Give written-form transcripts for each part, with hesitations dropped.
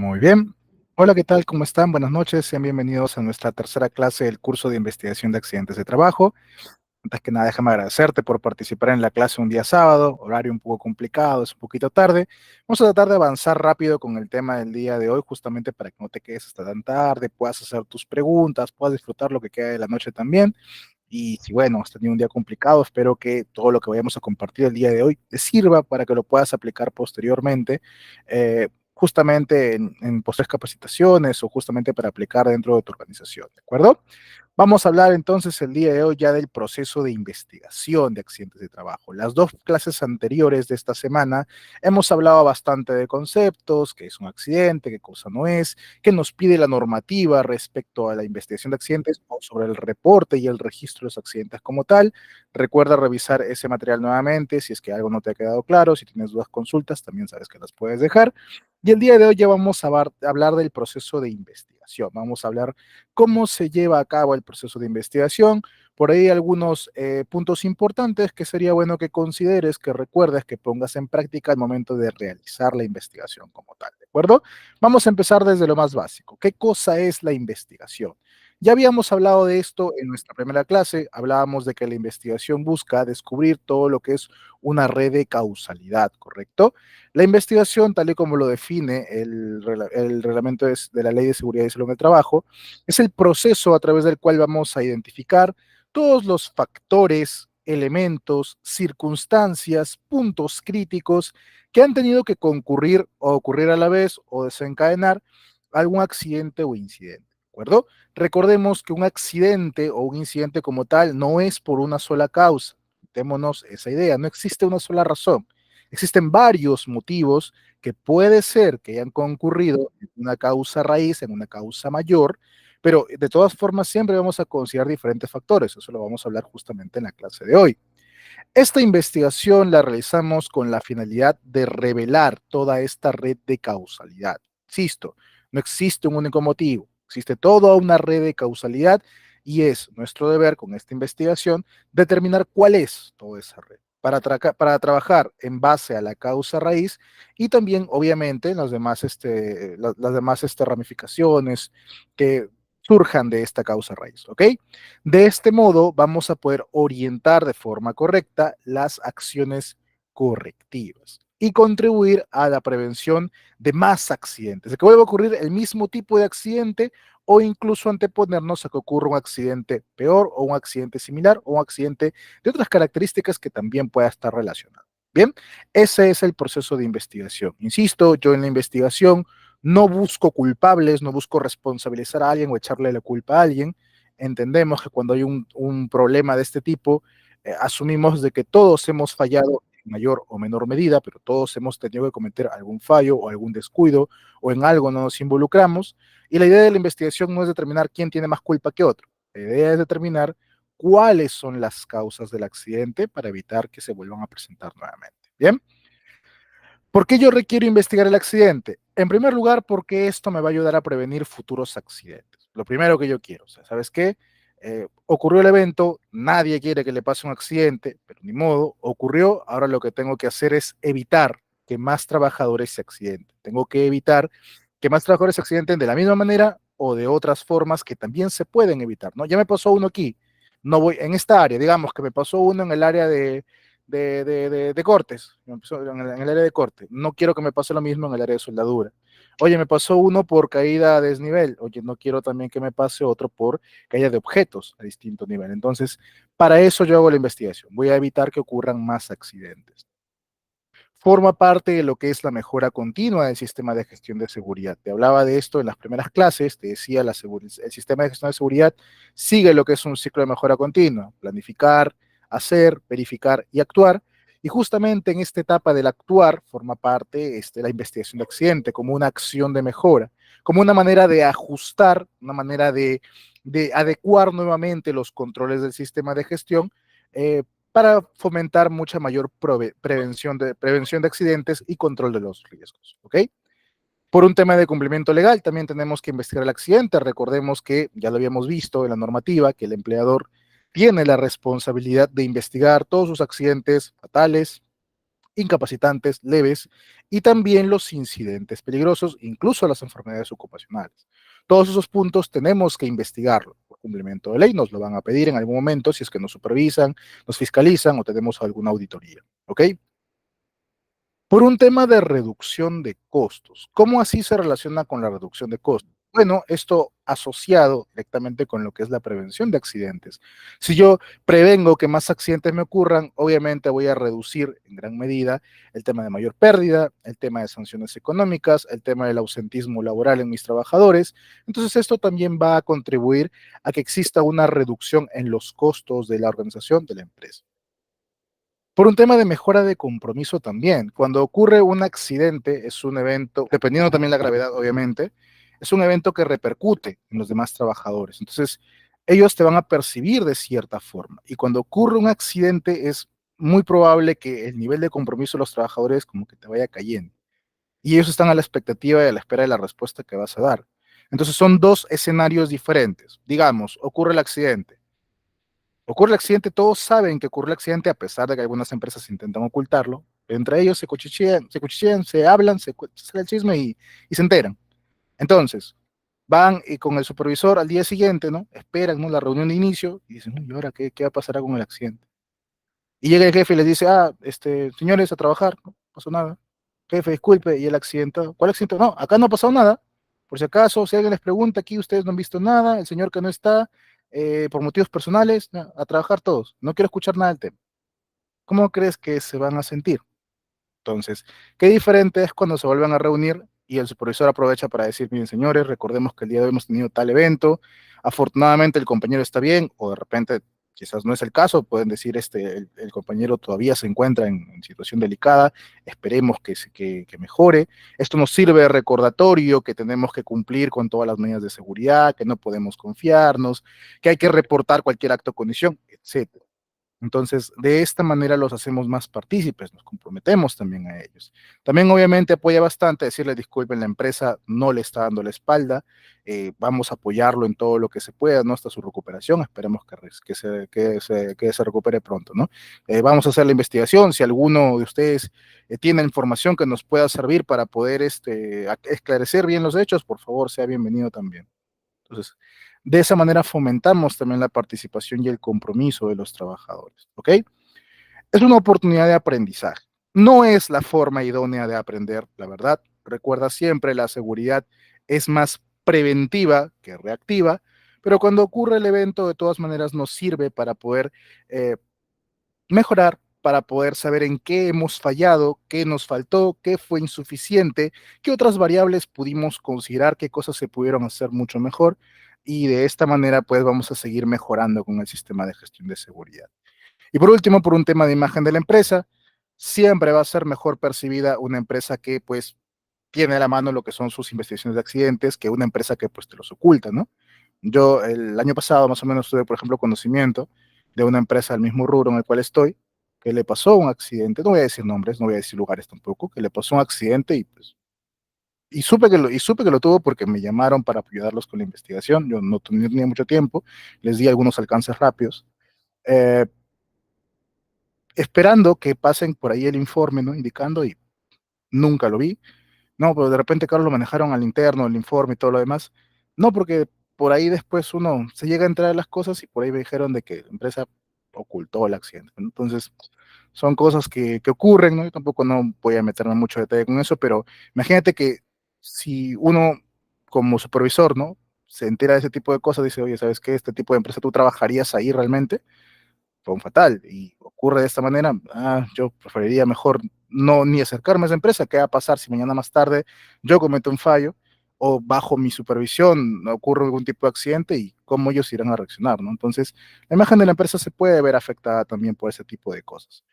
Muy bien. Hola, ¿qué tal? ¿Cómo están? Buenas noches. Sean bienvenidos a nuestra tercera clase del curso de investigación de accidentes de trabajo. Antes que nada, déjame agradecerte por participar en la clase un día sábado, horario un poco complicado, es un poquito tarde. Vamos a tratar de avanzar rápido con el tema del día de hoy, justamente para que no te quedes hasta tan tarde, puedas hacer tus preguntas, puedas disfrutar lo que queda de la noche también. Y si, bueno, has tenido un día complicado, espero que todo lo que vayamos a compartir el día de hoy te sirva para que lo puedas aplicar posteriormente, justamente en posteriores capacitaciones o justamente para aplicar dentro de tu organización, ¿de acuerdo? Vamos a hablar entonces el día de hoy ya del proceso de investigación de accidentes de trabajo. Las dos clases anteriores de esta semana hemos hablado bastante de conceptos, qué es un accidente, qué cosa no es, qué nos pide la normativa respecto a la investigación de accidentes o sobre el reporte y el registro de los accidentes como tal. Recuerda revisar ese material nuevamente si es que algo no te ha quedado claro, si tienes dudas, consultas, también sabes que las puedes dejar. Y el día de hoy ya vamos a hablar del proceso de investigación. Vamos a hablar cómo se lleva a cabo el proceso de investigación. Por ahí algunos puntos importantes que sería bueno que consideres, que recuerdes, que pongas en práctica al momento de realizar la investigación como tal, ¿de acuerdo? Vamos a empezar desde lo más básico. ¿Qué cosa es la investigación? Ya habíamos hablado de esto en nuestra primera clase, hablábamos de que la investigación busca descubrir todo lo que es una red de causalidad, ¿correcto? La investigación, tal y como lo define el reglamento de la Ley de Seguridad y Salud en el Trabajo, es el proceso a través del cual vamos a identificar todos los factores, elementos, circunstancias, puntos críticos que han tenido que concurrir o ocurrir a la vez o desencadenar algún accidente o incidente, ¿de acuerdo? Recordemos que un accidente o un incidente como tal no es por una sola causa. Quitémonos esa idea, no existe una sola razón. Existen varios motivos que puede ser que hayan concurrido en una causa raíz, en una causa mayor, pero de todas formas siempre vamos a considerar diferentes factores. Eso lo vamos a hablar justamente en la clase de hoy. Esta investigación la realizamos con la finalidad de revelar toda esta red de causalidad. Insisto, no existe un único motivo, existe toda una red de causalidad y es nuestro deber con esta investigación determinar cuál es toda esa red para trabajar en base a la causa raíz y también, obviamente, las demás ramificaciones que surjan de esta causa raíz, ¿ok? De este modo, vamos a poder orientar de forma correcta las acciones correctivas y contribuir a la prevención de más accidentes, de que vuelva a ocurrir el mismo tipo de accidente o incluso anteponernos a que ocurra un accidente peor o un accidente similar o un accidente de otras características que también pueda estar relacionado. Bien, ese es el proceso de investigación. Insisto, yo en la investigación no busco culpables, no busco responsabilizar a alguien o echarle la culpa a alguien. Entendemos que cuando hay un problema de este tipo, asumimos de que todos hemos fallado en mayor o menor medida, pero todos hemos tenido que cometer algún fallo o algún descuido o en algo no nos involucramos. Y la idea de la investigación no es determinar quién tiene más culpa que otro. La idea es determinar cuáles son las causas del accidente para evitar que se vuelvan a presentar nuevamente. Bien. ¿Por qué yo requiero investigar el accidente? En primer lugar, porque esto me va a ayudar a prevenir futuros accidentes. Lo primero que yo quiero, o sea, ¿sabes qué? Ocurrió el evento, nadie quiere que le pase un accidente, pero ni modo, ocurrió, ahora lo que tengo que hacer es evitar que más trabajadores se accidenten. Tengo que evitar que más trabajadores se accidenten de la misma manera o de otras formas que también se pueden evitar, ¿no? Ya me pasó uno aquí, no voy en esta área, digamos que me pasó uno en el área de cortes, en el área de corte. No quiero que me pase lo mismo en el área de soldadura. Oye, me pasó uno por caída a desnivel. Oye, no quiero también que me pase otro por caída de objetos a distinto nivel. Entonces, para eso yo hago la investigación. Voy a evitar que ocurran más accidentes. Forma parte de lo que es la mejora continua del sistema de gestión de seguridad. Te hablaba de esto en las primeras clases, te decía, el sistema de gestión de seguridad sigue lo que es un ciclo de mejora continua, planificar, hacer, verificar y actuar. Y justamente en esta etapa del actuar forma parte la investigación de accidente como una acción de mejora, como una manera de ajustar, una manera de adecuar nuevamente los controles del sistema de gestión para fomentar mucha mayor prevención de accidentes y control de los riesgos. ¿Ok? Por un tema de cumplimiento legal, también tenemos que investigar el accidente. Recordemos que ya lo habíamos visto en la normativa, que el empleador tiene la responsabilidad de investigar todos sus accidentes fatales, incapacitantes leves y también los incidentes peligrosos, incluso las enfermedades ocupacionales. Todos esos puntos tenemos que investigarlo. Por cumplimiento de ley nos lo van a pedir en algún momento si es que nos supervisan, nos fiscalizan o tenemos alguna auditoría. ¿Ok? Por un tema de reducción de costos. ¿Cómo así se relaciona con la reducción de costos? Bueno, esto asociado directamente con lo que es la prevención de accidentes. Si yo prevengo que más accidentes me ocurran, obviamente voy a reducir en gran medida el tema de mayor pérdida, el tema de sanciones económicas, el tema del ausentismo laboral en mis trabajadores. Entonces, esto también va a contribuir a que exista una reducción en los costos de la organización de la empresa. Por un tema de mejora de compromiso también. Cuando ocurre un accidente, es un evento, dependiendo también la gravedad, obviamente, es un evento que repercute en los demás trabajadores. Entonces, ellos te van a percibir de cierta forma. Y cuando ocurre un accidente, es muy probable que el nivel de compromiso de los trabajadores como que te vaya cayendo. Y ellos están a la expectativa y a la espera de la respuesta que vas a dar. Entonces, son dos escenarios diferentes. Digamos, ocurre el accidente. Ocurre el accidente, todos saben que ocurre el accidente, a pesar de que algunas empresas intentan ocultarlo. Entre ellos se hablan, se sale el chisme y se enteran. Entonces, van y con el supervisor al día siguiente, ¿no? Esperan, ¿no? La reunión de inicio y dicen, ¿y ahora qué va a pasar con el accidente? Y llega el jefe y les dice, señores, a trabajar, no pasó nada. Jefe, disculpe, ¿y el accidente? ¿Cuál accidente? No, acá no ha pasado nada. Por si acaso, si alguien les pregunta, aquí ustedes no han visto nada, el señor que no está, por motivos personales, no, a trabajar todos. No quiero escuchar nada del tema. ¿Cómo crees que se van a sentir? Entonces, qué diferente es cuando se vuelven a reunir y el supervisor aprovecha para decir, miren señores, recordemos que el día de hoy hemos tenido tal evento, afortunadamente el compañero está bien, o de repente quizás no es el caso, pueden decir, el compañero todavía se encuentra en situación delicada, esperemos que mejore. Esto nos sirve de recordatorio que tenemos que cumplir con todas las medidas de seguridad, que no podemos confiarnos, que hay que reportar cualquier acto o condición, etcétera. Entonces, de esta manera los hacemos más partícipes, nos comprometemos también a ellos. También obviamente apoya bastante decirle, disculpen, la empresa no le está dando la espalda, vamos a apoyarlo en todo lo que se pueda, ¿no? Hasta su recuperación, esperemos que se recupere pronto, ¿no? Vamos a hacer la investigación, si alguno de ustedes tiene información que nos pueda servir para poder esclarecer bien los hechos, por favor, sea bienvenido también. Entonces, de esa manera fomentamos también la participación y el compromiso de los trabajadores, ¿ok? Es una oportunidad de aprendizaje. No es la forma idónea de aprender, la verdad. Recuerda siempre, la seguridad es más preventiva que reactiva, pero cuando ocurre el evento, de todas maneras nos sirve para poder mejorar, para poder saber en qué hemos fallado, qué nos faltó, qué fue insuficiente, qué otras variables pudimos considerar, qué cosas se pudieron hacer mucho mejor, y de esta manera pues vamos a seguir mejorando con el sistema de gestión de seguridad. Y por último, por un tema de imagen de la empresa, siempre va a ser mejor percibida una empresa que pues tiene a la mano lo que son sus investigaciones de accidentes que una empresa que pues te los oculta, ¿no? Yo el año pasado más o menos tuve, por ejemplo, conocimiento de una empresa del mismo rubro en el cual estoy, que le pasó un accidente, no voy a decir nombres, no voy a decir lugares tampoco, que le pasó un accidente y pues, y supe que lo tuvo porque me llamaron para ayudarlos con la investigación, yo no tenía mucho tiempo, les di algunos alcances rápidos, eh, esperando que pasen por ahí el informe, ¿no? Indicando y nunca lo vi. No, pero de repente, Carlos, lo manejaron al interno, el informe y todo lo demás. No, porque por ahí después uno se llega a entrar en las cosas y por ahí me dijeron de que la empresa ocultó el accidente. Entonces, son cosas que ocurren, ¿no? Yo tampoco no voy a meterme en mucho detalle con eso, pero imagínate que si uno como supervisor, ¿no? Se entera de ese tipo de cosas, dice, oye, ¿sabes qué? Este tipo de empresa, ¿tú trabajarías ahí realmente? Fue un fatal y ocurre de esta manera, yo preferiría mejor no ni acercarme a esa empresa. ¿Qué va a pasar si mañana más tarde yo cometo un fallo o bajo mi supervisión ocurre algún tipo de accidente y cómo ellos irán a reaccionar, ¿no? Entonces, la imagen de la empresa se puede ver afectada también por ese tipo de cosas.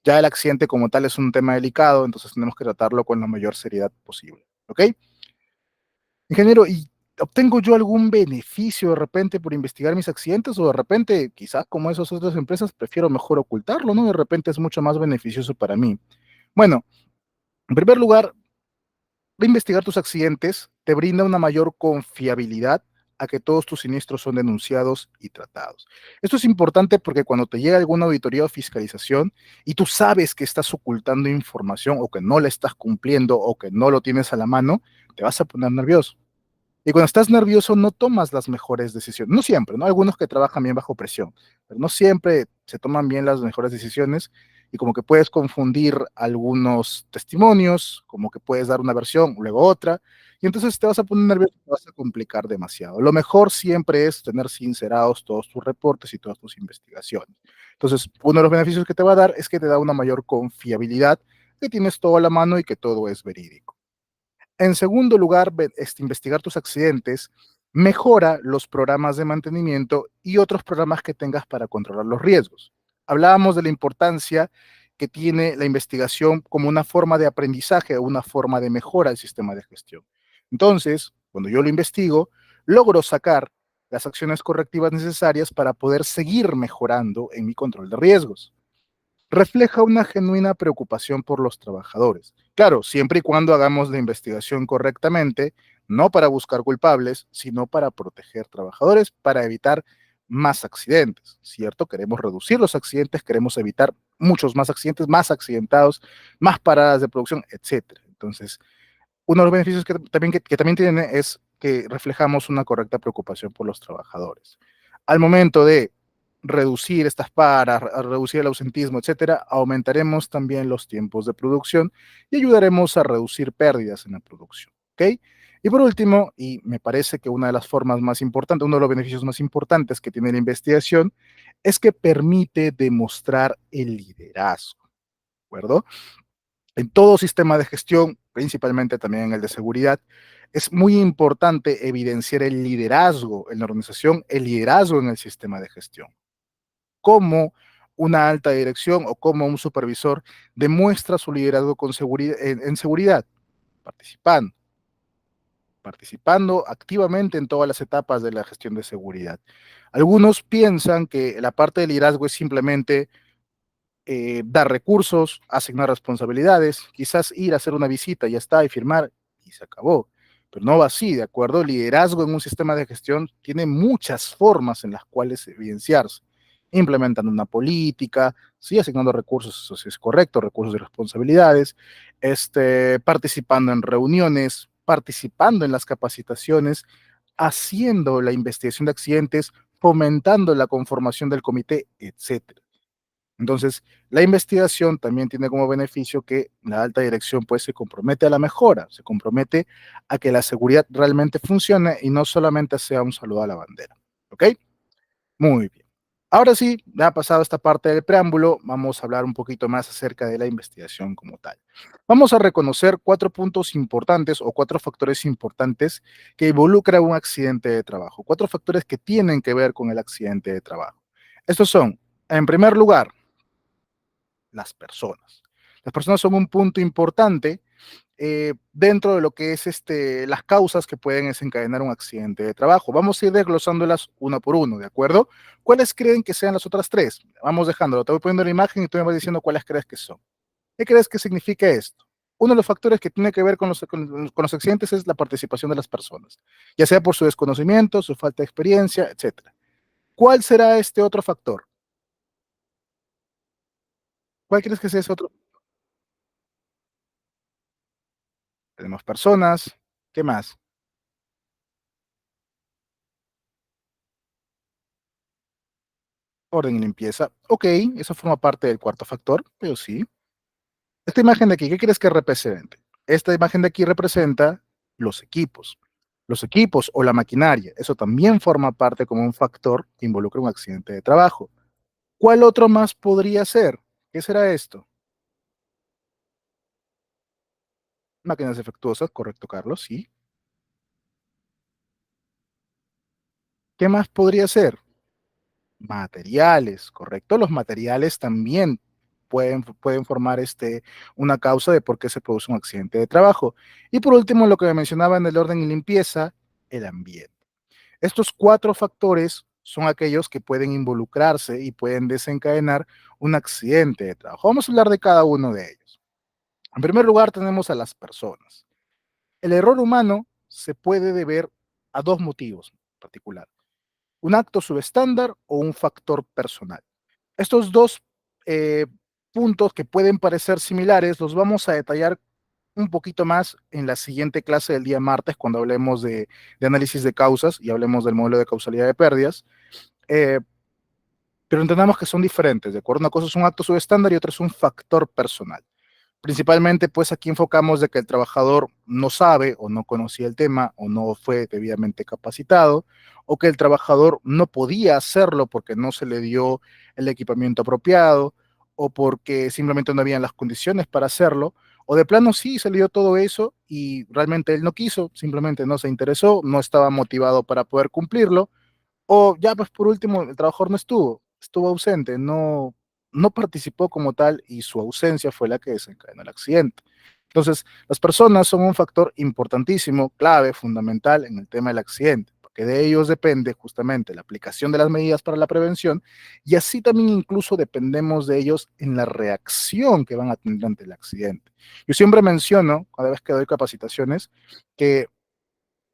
Ya el accidente como tal es un tema delicado, entonces tenemos que tratarlo con la mayor seriedad posible, ¿ok? Ingeniero, ¿y obtengo yo algún beneficio de repente por investigar mis accidentes o de repente, quizás como esas otras empresas, prefiero mejor ocultarlo, ¿no? De repente es mucho más beneficioso para mí. Bueno, en primer lugar, investigar tus accidentes te brinda una mayor confiabilidad a que todos tus siniestros son denunciados y tratados. Esto es importante porque cuando te llega alguna auditoría o fiscalización y tú sabes que estás ocultando información o que no la estás cumpliendo o que no lo tienes a la mano, te vas a poner nervioso. Y cuando estás nervioso no tomas las mejores decisiones. No siempre, ¿no? Algunos que trabajan bien bajo presión, pero no siempre se toman bien las mejores decisiones y como que puedes confundir algunos testimonios, como que puedes dar una versión, luego otra, y entonces te vas a poner nervioso, te vas a complicar demasiado. Lo mejor siempre es tener sincerados todos tus reportes y todas tus investigaciones. Entonces, uno de los beneficios que te va a dar es que te da una mayor confiabilidad, que tienes todo a la mano y que todo es verídico. En segundo lugar, investigar tus accidentes mejora los programas de mantenimiento y otros programas que tengas para controlar los riesgos. Hablábamos de la importancia que tiene la investigación como una forma de aprendizaje o una forma de mejora del sistema de gestión. Entonces, cuando yo lo investigo, logro sacar las acciones correctivas necesarias para poder seguir mejorando en mi control de riesgos. Refleja una genuina preocupación por los trabajadores. Claro, siempre y cuando hagamos la investigación correctamente, no para buscar culpables, sino para proteger trabajadores, para evitar más accidentes, ¿cierto? Queremos reducir los accidentes, queremos evitar muchos más accidentes, más accidentados, más paradas de producción, etcétera. Entonces, uno de los beneficios que también tiene es que reflejamos una correcta preocupación por los trabajadores. Al momento de reducir estas paras, reducir el ausentismo, etcétera, aumentaremos también los tiempos de producción y ayudaremos a reducir pérdidas en la producción. ¿Ok? Y por último, y me parece que una de las formas más importantes, uno de los beneficios más importantes que tiene la investigación es que permite demostrar el liderazgo. ¿De acuerdo? En todo sistema de gestión, principalmente también en el de seguridad, es muy importante evidenciar el liderazgo en la organización, el liderazgo en el sistema de gestión. Cómo una alta dirección o cómo un supervisor demuestra su liderazgo con seguridad, en seguridad, participando, participando activamente en todas las etapas de la gestión de seguridad. Algunos piensan que la parte de liderazgo es simplemente dar recursos, asignar responsabilidades, quizás ir a hacer una visita, ya está, y firmar, y se acabó. Pero no va así, ¿de acuerdo? El liderazgo en un sistema de gestión tiene muchas formas en las cuales evidenciarse. Implementando una política, sí, asignando recursos, eso sí es correcto, recursos y responsabilidades, participando en reuniones, participando en las capacitaciones, haciendo la investigación de accidentes, fomentando la conformación del comité, etcétera. Entonces, la investigación también tiene como beneficio que la alta dirección pues se compromete a la mejora, se compromete a que la seguridad realmente funcione y no solamente sea un saludo a la bandera. ¿Ok? Muy bien. Ahora sí, ya ha pasado esta parte del preámbulo, vamos a hablar un poquito más acerca de la investigación como tal. Vamos a reconocer cuatro puntos importantes o cuatro factores importantes que involucran un accidente de trabajo, cuatro factores que tienen que ver con el accidente de trabajo. Estos son, en primer lugar, las personas. Las personas son un punto importante dentro de lo que es las causas que pueden desencadenar un accidente de trabajo. Vamos a ir desglosándolas una por uno, ¿de acuerdo? ¿Cuáles creen que sean las otras tres? Vamos dejándolo, te voy poniendo la imagen y tú me vas diciendo cuáles crees que son. ¿Qué crees que significa esto? Uno de los factores que tiene que ver con los accidentes es la participación de las personas, ya sea por su desconocimiento, su falta de experiencia, etcétera. ¿Cuál será este otro factor? ¿Cuál crees que sea ese otro? Tenemos personas, ¿qué más? Orden y limpieza. Ok, eso forma parte del cuarto factor, pero sí. Esta imagen de aquí, ¿qué crees que represente? Esta imagen de aquí representa los equipos. Los equipos o la maquinaria. Eso también forma parte como un factor que involucra un accidente de trabajo. ¿Cuál otro más podría ser? ¿Qué será esto? Máquinas defectuosas, correcto, Carlos, sí. ¿Qué más podría ser? Materiales, correcto. Los materiales también pueden formar una causa de por qué se produce un accidente de trabajo. Y por último, lo que me mencionaba en el orden y limpieza, el ambiente. Estos cuatro factores son aquellos que pueden involucrarse y pueden desencadenar un accidente de trabajo. Vamos a hablar de cada uno de ellos. En primer lugar, tenemos a las personas. El error humano se puede deber a dos motivos. particular. ¿Un acto subestándar o un factor personal? Estos dos eh, puntos que pueden parecer similares los vamos a detallar un poquito más en la siguiente clase del día martes, cuando hablemos de análisis de causas y hablemos del modelo de causalidad de pérdidas. Eh, pero entendamos que son diferentes, ¿de acuerdo? Una cosa es un acto subestándar y otra es un factor personal. Principalmente, pues aquí enfocamos de que el trabajador no sabe o no conocía el tema o no fue debidamente capacitado, o que el trabajador no podía hacerlo porque no se le dio el equipamiento apropiado, o porque simplemente no habían las condiciones para hacerlo, o de plano sí se le dio todo eso y realmente él no quiso, simplemente no se interesó, no estaba motivado para poder cumplirlo, o ya, pues por último, el trabajador no estuvo ausente, no participó como tal y su ausencia fue la que desencadenó el accidente. Entonces, las personas son un factor importantísimo, clave, fundamental en el tema del accidente, porque de ellos depende justamente la aplicación de las medidas para la prevención y así también incluso dependemos de ellos en la reacción que van a tener ante el accidente. Yo siempre menciono, cada vez que doy capacitaciones, que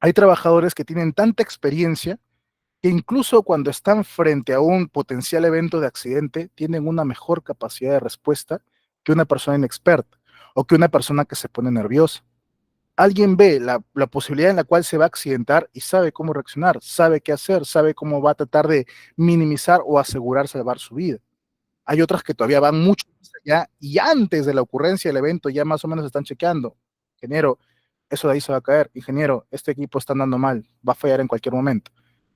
hay trabajadores que tienen tanta experiencia que incluso cuando están frente a un potencial evento de accidente, tienen una mejor capacidad de respuesta que una persona inexperta o que una persona que se pone nerviosa. Alguien ve la posibilidad en la cual se va a accidentar y sabe cómo reaccionar, sabe qué hacer, sabe cómo va a tratar de minimizar o asegurar salvar su vida. Hay otras que todavía van mucho más allá y antes de la ocurrencia del evento ya más o menos están chequeando. Ingeniero, eso de ahí se va a caer. Ingeniero, este equipo está andando mal, va a fallar en cualquier momento,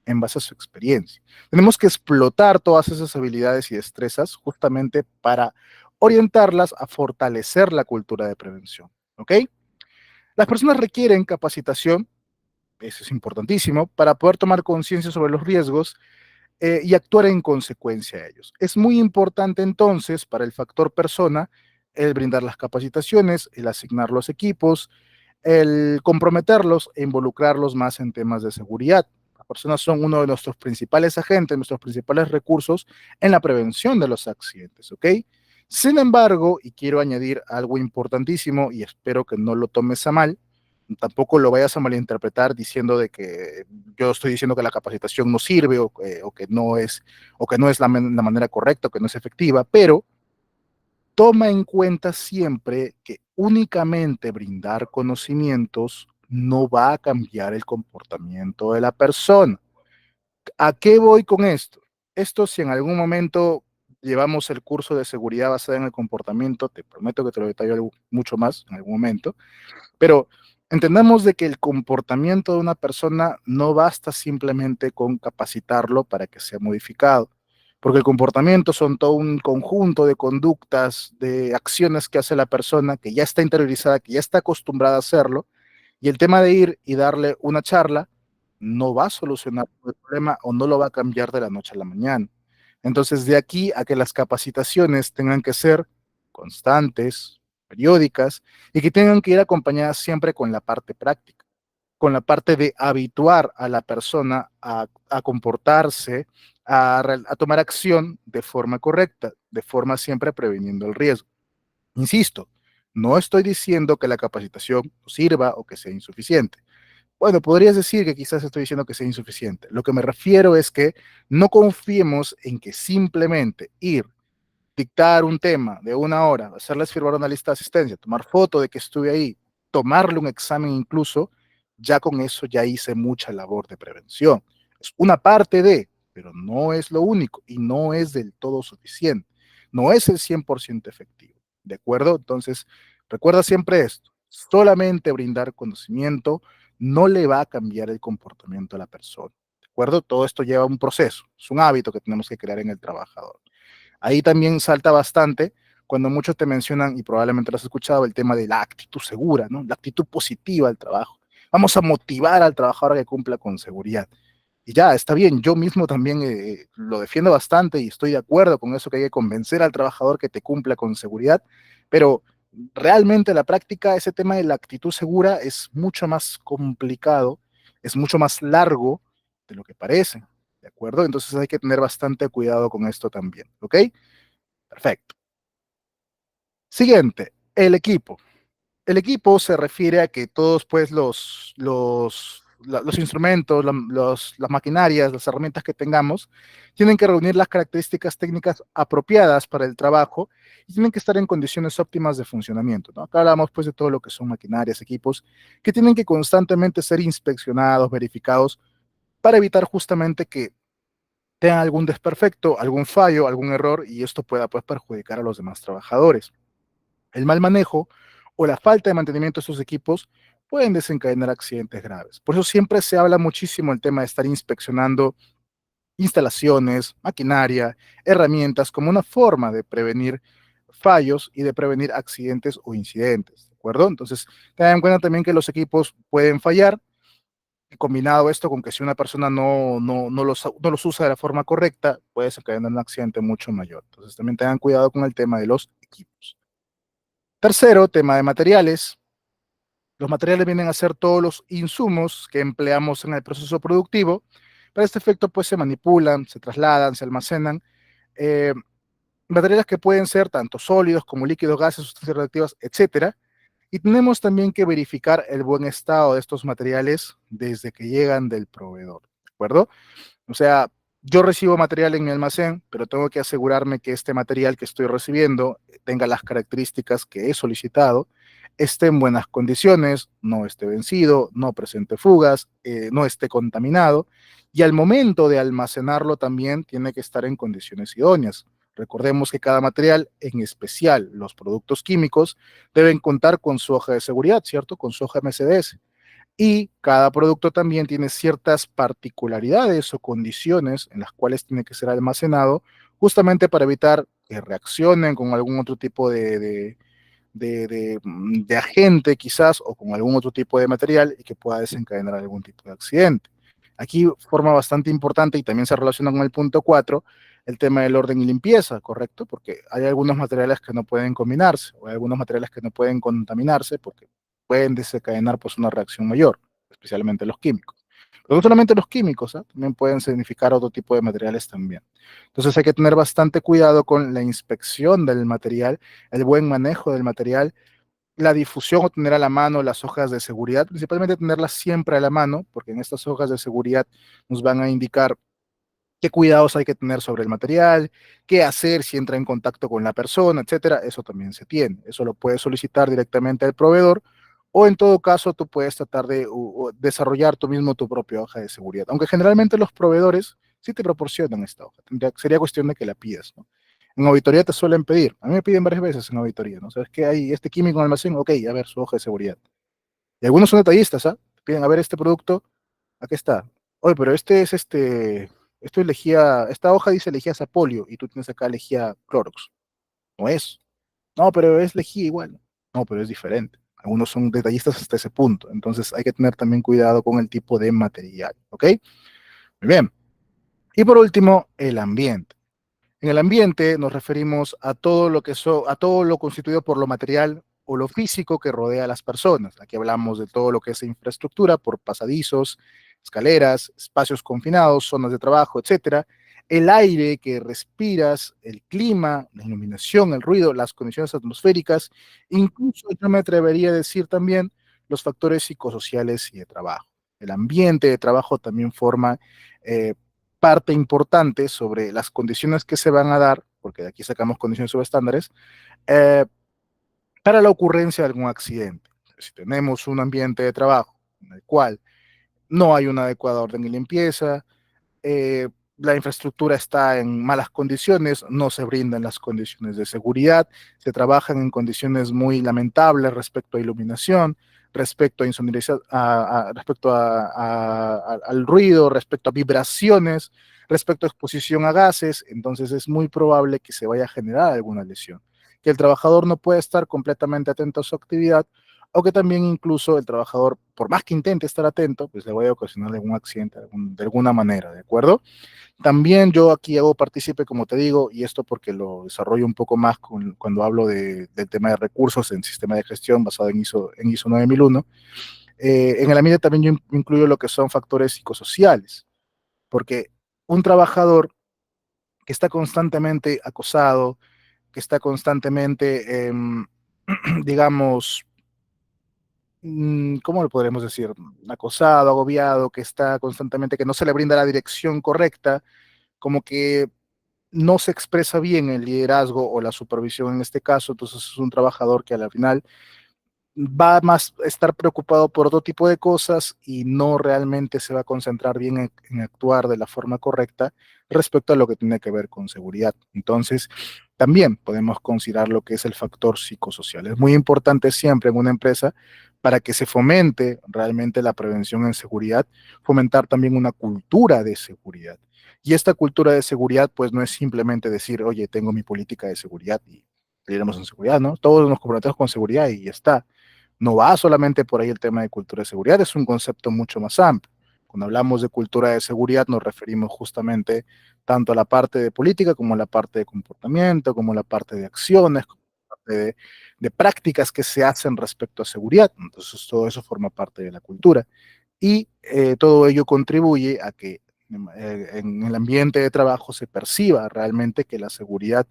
en base a su experiencia. Tenemos que explotar todas esas habilidades y destrezas justamente para orientarlas a fortalecer la cultura de prevención. ¿Ok? Las personas requieren capacitación, eso es importantísimo, para poder tomar conciencia sobre los riesgos y actuar en consecuencia a ellos. Es muy importante entonces para el factor persona el brindar las capacitaciones, el asignar los equipos, el comprometerlos e involucrarlos más en temas de seguridad. Las personas son uno de nuestros principales agentes, nuestros principales recursos en la prevención de los accidentes, ¿ok? Sin embargo, y quiero añadir algo importantísimo y espero que no lo tomes a mal, tampoco lo vayas a malinterpretar diciendo de que yo estoy diciendo que la capacitación no sirve o que no es la manera correcta o que no es efectiva, pero toma en cuenta siempre que únicamente brindar conocimientos no va a cambiar el comportamiento de la persona. ¿A qué voy con esto? Esto si en algún momento llevamos el curso de seguridad basada en el comportamiento, te prometo que te lo detallo mucho más en algún momento, pero entendamos de que el comportamiento de una persona no basta simplemente con capacitarlo para que sea modificado, porque el comportamiento son todo un conjunto de conductas, de acciones que hace la persona que ya está interiorizada, que ya está acostumbrada a hacerlo, y el tema de ir y darle una charla no va a solucionar el problema o no lo va a cambiar de la noche a la mañana. Entonces, de aquí a que las capacitaciones tengan que ser constantes, periódicas, y que tengan que ir acompañadas siempre con la parte práctica, con la parte de habituar a la persona a comportarse, a tomar acción de forma correcta, de forma siempre previniendo el riesgo. Insisto, no estoy diciendo que la capacitación no sirva o que sea insuficiente. Bueno, podrías decir que quizás estoy diciendo que sea insuficiente. Lo que me refiero es que no confiemos en que simplemente ir, dictar un tema de una hora, hacerles firmar una lista de asistencia, tomar foto de que estuve ahí, tomarle un examen incluso, ya con eso ya hice mucha labor de prevención. Es una parte de, pero no es lo único y no es del todo suficiente. No es el 100% efectivo. ¿De acuerdo? Entonces, recuerda siempre esto. Solamente brindar conocimiento no le va a cambiar el comportamiento a la persona. ¿De acuerdo? Todo esto lleva un proceso, es un hábito que tenemos que crear en el trabajador. Ahí también salta bastante cuando muchos te mencionan, y probablemente lo has escuchado, el tema de la actitud segura, ¿no? La actitud positiva al trabajo. Vamos a motivar al trabajador a que cumpla con seguridad. Y ya, está bien, yo mismo también lo defiendo bastante y estoy de acuerdo con eso que hay que convencer al trabajador que te cumpla con seguridad, pero realmente en la práctica ese tema de la actitud segura es mucho más complicado, es mucho más largo de lo que parece, ¿de acuerdo? Entonces hay que tener bastante cuidado con esto también, ¿ok? Perfecto. Siguiente, el equipo. El equipo se refiere a que todos pues los instrumentos, las maquinarias, las herramientas que tengamos, tienen que reunir las características técnicas apropiadas para el trabajo y tienen que estar en condiciones óptimas de funcionamiento, ¿no? Acá hablamos pues de todo lo que son maquinarias, equipos, que tienen que constantemente ser inspeccionados, verificados, para evitar justamente que tengan algún desperfecto, algún fallo, algún error y esto pueda pues perjudicar a los demás trabajadores. El mal manejo o la falta de mantenimiento de estos equipos pueden desencadenar accidentes graves. Por eso siempre se habla muchísimo el tema de estar inspeccionando instalaciones, maquinaria, herramientas como una forma de prevenir fallos y de prevenir accidentes o incidentes, ¿de acuerdo? Entonces, tengan en cuenta también que los equipos pueden fallar y combinado esto con que si una persona no los usa de la forma correcta, puede desencadenar un accidente mucho mayor. Entonces, también tengan cuidado con el tema de los equipos. Tercero, tema de materiales. Los materiales vienen a ser todos los insumos que empleamos en el proceso productivo. Para este efecto, pues se manipulan, se trasladan, se almacenan. eh, Materiales que pueden ser tanto sólidos como líquidos, gases, sustancias reactivas, etcétera. Y tenemos también que verificar el buen estado de estos materiales desde que llegan del proveedor, ¿de acuerdo? O sea, yo recibo material en mi almacén, pero tengo que asegurarme que este material que estoy recibiendo tenga las características que he solicitado, esté en buenas condiciones, no esté vencido, no presente fugas, no esté contaminado, y al momento de almacenarlo también tiene que estar en condiciones idóneas. Recordemos que cada material, en especial los productos químicos, deben contar con su hoja de seguridad, ¿cierto? Con su hoja MCDS. Y cada producto también tiene ciertas particularidades o condiciones en las cuales tiene que ser almacenado, justamente para evitar que reaccionen con algún otro tipo de agente quizás o con algún otro tipo de material y que pueda desencadenar algún tipo de accidente. Aquí forma bastante importante y también se relaciona con el punto 4 el tema del orden y limpieza, ¿correcto? Porque hay algunos materiales que no pueden combinarse o hay algunos materiales que no pueden contaminarse porque pueden desencadenar pues una reacción mayor, especialmente los químicos. Pero no solamente los químicos, ¿eh? También pueden significar otro tipo de materiales también. Entonces hay que tener bastante cuidado con la inspección del material, el buen manejo del material, la difusión o tener a la mano las hojas de seguridad, principalmente tenerlas siempre a la mano, porque en estas hojas de seguridad nos van a indicar qué cuidados hay que tener sobre el material, qué hacer si entra en contacto con la persona, etcétera. Eso también se tiene. Eso lo puedes solicitar directamente al proveedor o en todo caso tú puedes tratar de desarrollar tú mismo tu propia hoja de seguridad. Aunque generalmente los proveedores sí te proporcionan esta hoja. Sería cuestión de que la pidas, ¿no? En auditoría te suelen pedir. A mí me piden varias veces en auditoría, ¿no? ¿Sabes qué hay este químico en el almacén? Ok, a ver, su hoja de seguridad. Y algunos son detallistas, ¿ah? Te piden, a ver, este producto, aquí está. Oye, pero esto es lejía, esta hoja dice lejía sapolio y tú tienes acá lejía Clorox. No es. No, pero es lejía igual. No, pero es diferente. Algunos son detallistas hasta ese punto. Entonces hay que tener también cuidado con el tipo de material. ¿Ok? Muy bien. Y por último, el ambiente. En el ambiente nos referimos a todo lo a todo lo constituido por lo material o lo físico que rodea a las personas. Aquí hablamos de todo lo que es infraestructura por pasadizos, escaleras, espacios confinados, zonas de trabajo, etcétera. El aire que respiras, el clima, la iluminación, el ruido, las condiciones atmosféricas, incluso yo me atrevería a decir también los factores psicosociales y de trabajo. El ambiente de trabajo también forma eh, parte importante sobre las condiciones que se van a dar, porque de aquí sacamos condiciones subestándares, eh, para la ocurrencia de algún accidente. Si tenemos un ambiente de trabajo en el cual no hay una adecuada orden y limpieza, eh, la infraestructura está en malas condiciones, no se brindan las condiciones de seguridad, se trabajan en condiciones muy lamentables respecto a iluminación, respecto a insonorización, respecto al ruido, respecto a vibraciones, respecto a exposición a gases, entonces es muy probable que se vaya a generar alguna lesión, que el trabajador no puede estar completamente atento a su actividad o que también incluso el trabajador, por más que intente estar atento, pues le vaya a ocasionar algún accidente de alguna manera, ¿de acuerdo? También yo aquí hago partícipe, como te digo, y esto porque lo desarrollo un poco más cuando hablo del tema de recursos en sistema de gestión basado en ISO 9001. En el ambiente también yo incluyo lo que son factores psicosociales, porque un trabajador que está constantemente acosado, que está constantemente, digamos, ¿cómo lo podremos decir? Acosado, agobiado, que está constantemente, que no se le brinda la dirección correcta, como que no se expresa bien el liderazgo o la supervisión en este caso, entonces es un trabajador que al final va más a estar preocupado por otro tipo de cosas y no realmente se va a concentrar bien en actuar de la forma correcta respecto a lo que tiene que ver con seguridad. Entonces, también podemos considerar lo que es el factor psicosocial. Es muy importante siempre en una empresa para que se fomente realmente la prevención en seguridad, fomentar también una cultura de seguridad. Y esta cultura de seguridad, pues no es simplemente decir, oye, tengo mi política de seguridad y iremos en seguridad, ¿no? Todos nos comprometemos con seguridad y ya está. No va solamente por ahí el tema de cultura de seguridad, es un concepto mucho más amplio. Cuando hablamos de cultura de seguridad nos referimos justamente tanto a la parte de política como a la parte de comportamiento, como a la parte de acciones, como a la parte de prácticas que se hacen respecto a seguridad. Entonces todo eso forma parte de la cultura y todo ello contribuye a que en el ambiente de trabajo se perciba realmente que la seguridad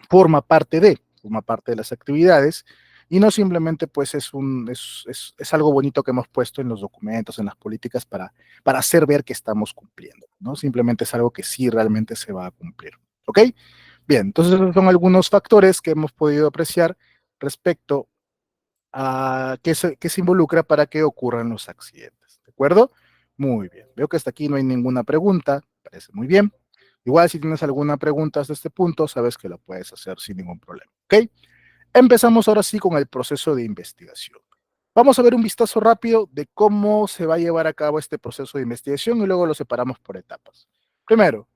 forma parte de las actividades y no simplemente pues es algo bonito que hemos puesto en los documentos, en las políticas para hacer ver que estamos cumpliendo, ¿no? Simplemente es algo que sí realmente se va a cumplir, ¿ok? Bien, entonces esos son algunos factores que hemos podido apreciar respecto a qué se involucra para que ocurran los accidentes, ¿de acuerdo? Muy bien, veo que hasta aquí no hay ninguna pregunta, parece muy bien. Igual si tienes alguna pregunta hasta este punto, sabes que lo puedes hacer sin ningún problema, ¿ok? Empezamos ahora sí con el proceso de investigación. Vamos a ver un vistazo rápido de cómo se va a llevar a cabo este proceso de investigación y luego lo separamos por etapas. Primero,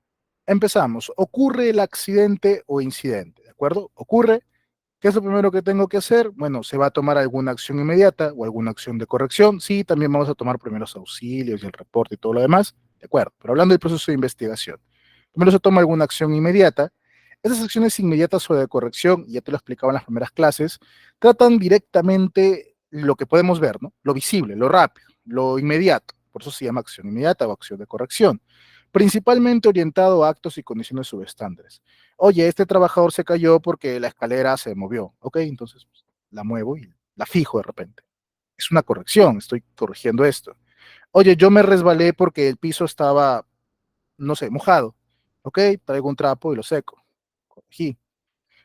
empezamos. Ocurre el accidente o incidente, ¿de acuerdo? Ocurre. ¿Qué es lo primero que tengo que hacer? Bueno, se va a tomar alguna acción inmediata o alguna acción de corrección. Sí, también vamos a tomar primeros auxilios y el reporte y todo lo demás. De acuerdo, pero hablando del proceso de investigación. Primero se toma alguna acción inmediata. Esas acciones inmediatas o de corrección, ya te lo explicaba en las primeras clases, tratan directamente lo que podemos ver, ¿no? Lo visible, lo rápido, lo inmediato. Por eso se llama acción inmediata o acción de corrección. Principalmente orientado a actos y condiciones subestándares. Oye, este trabajador se cayó porque la escalera se movió. Ok, entonces pues, la muevo y la fijo de repente. Es una corrección, estoy corrigiendo esto. Oye, yo me resbalé porque el piso estaba, no sé, mojado. Ok, traigo un trapo y lo seco. Corregí.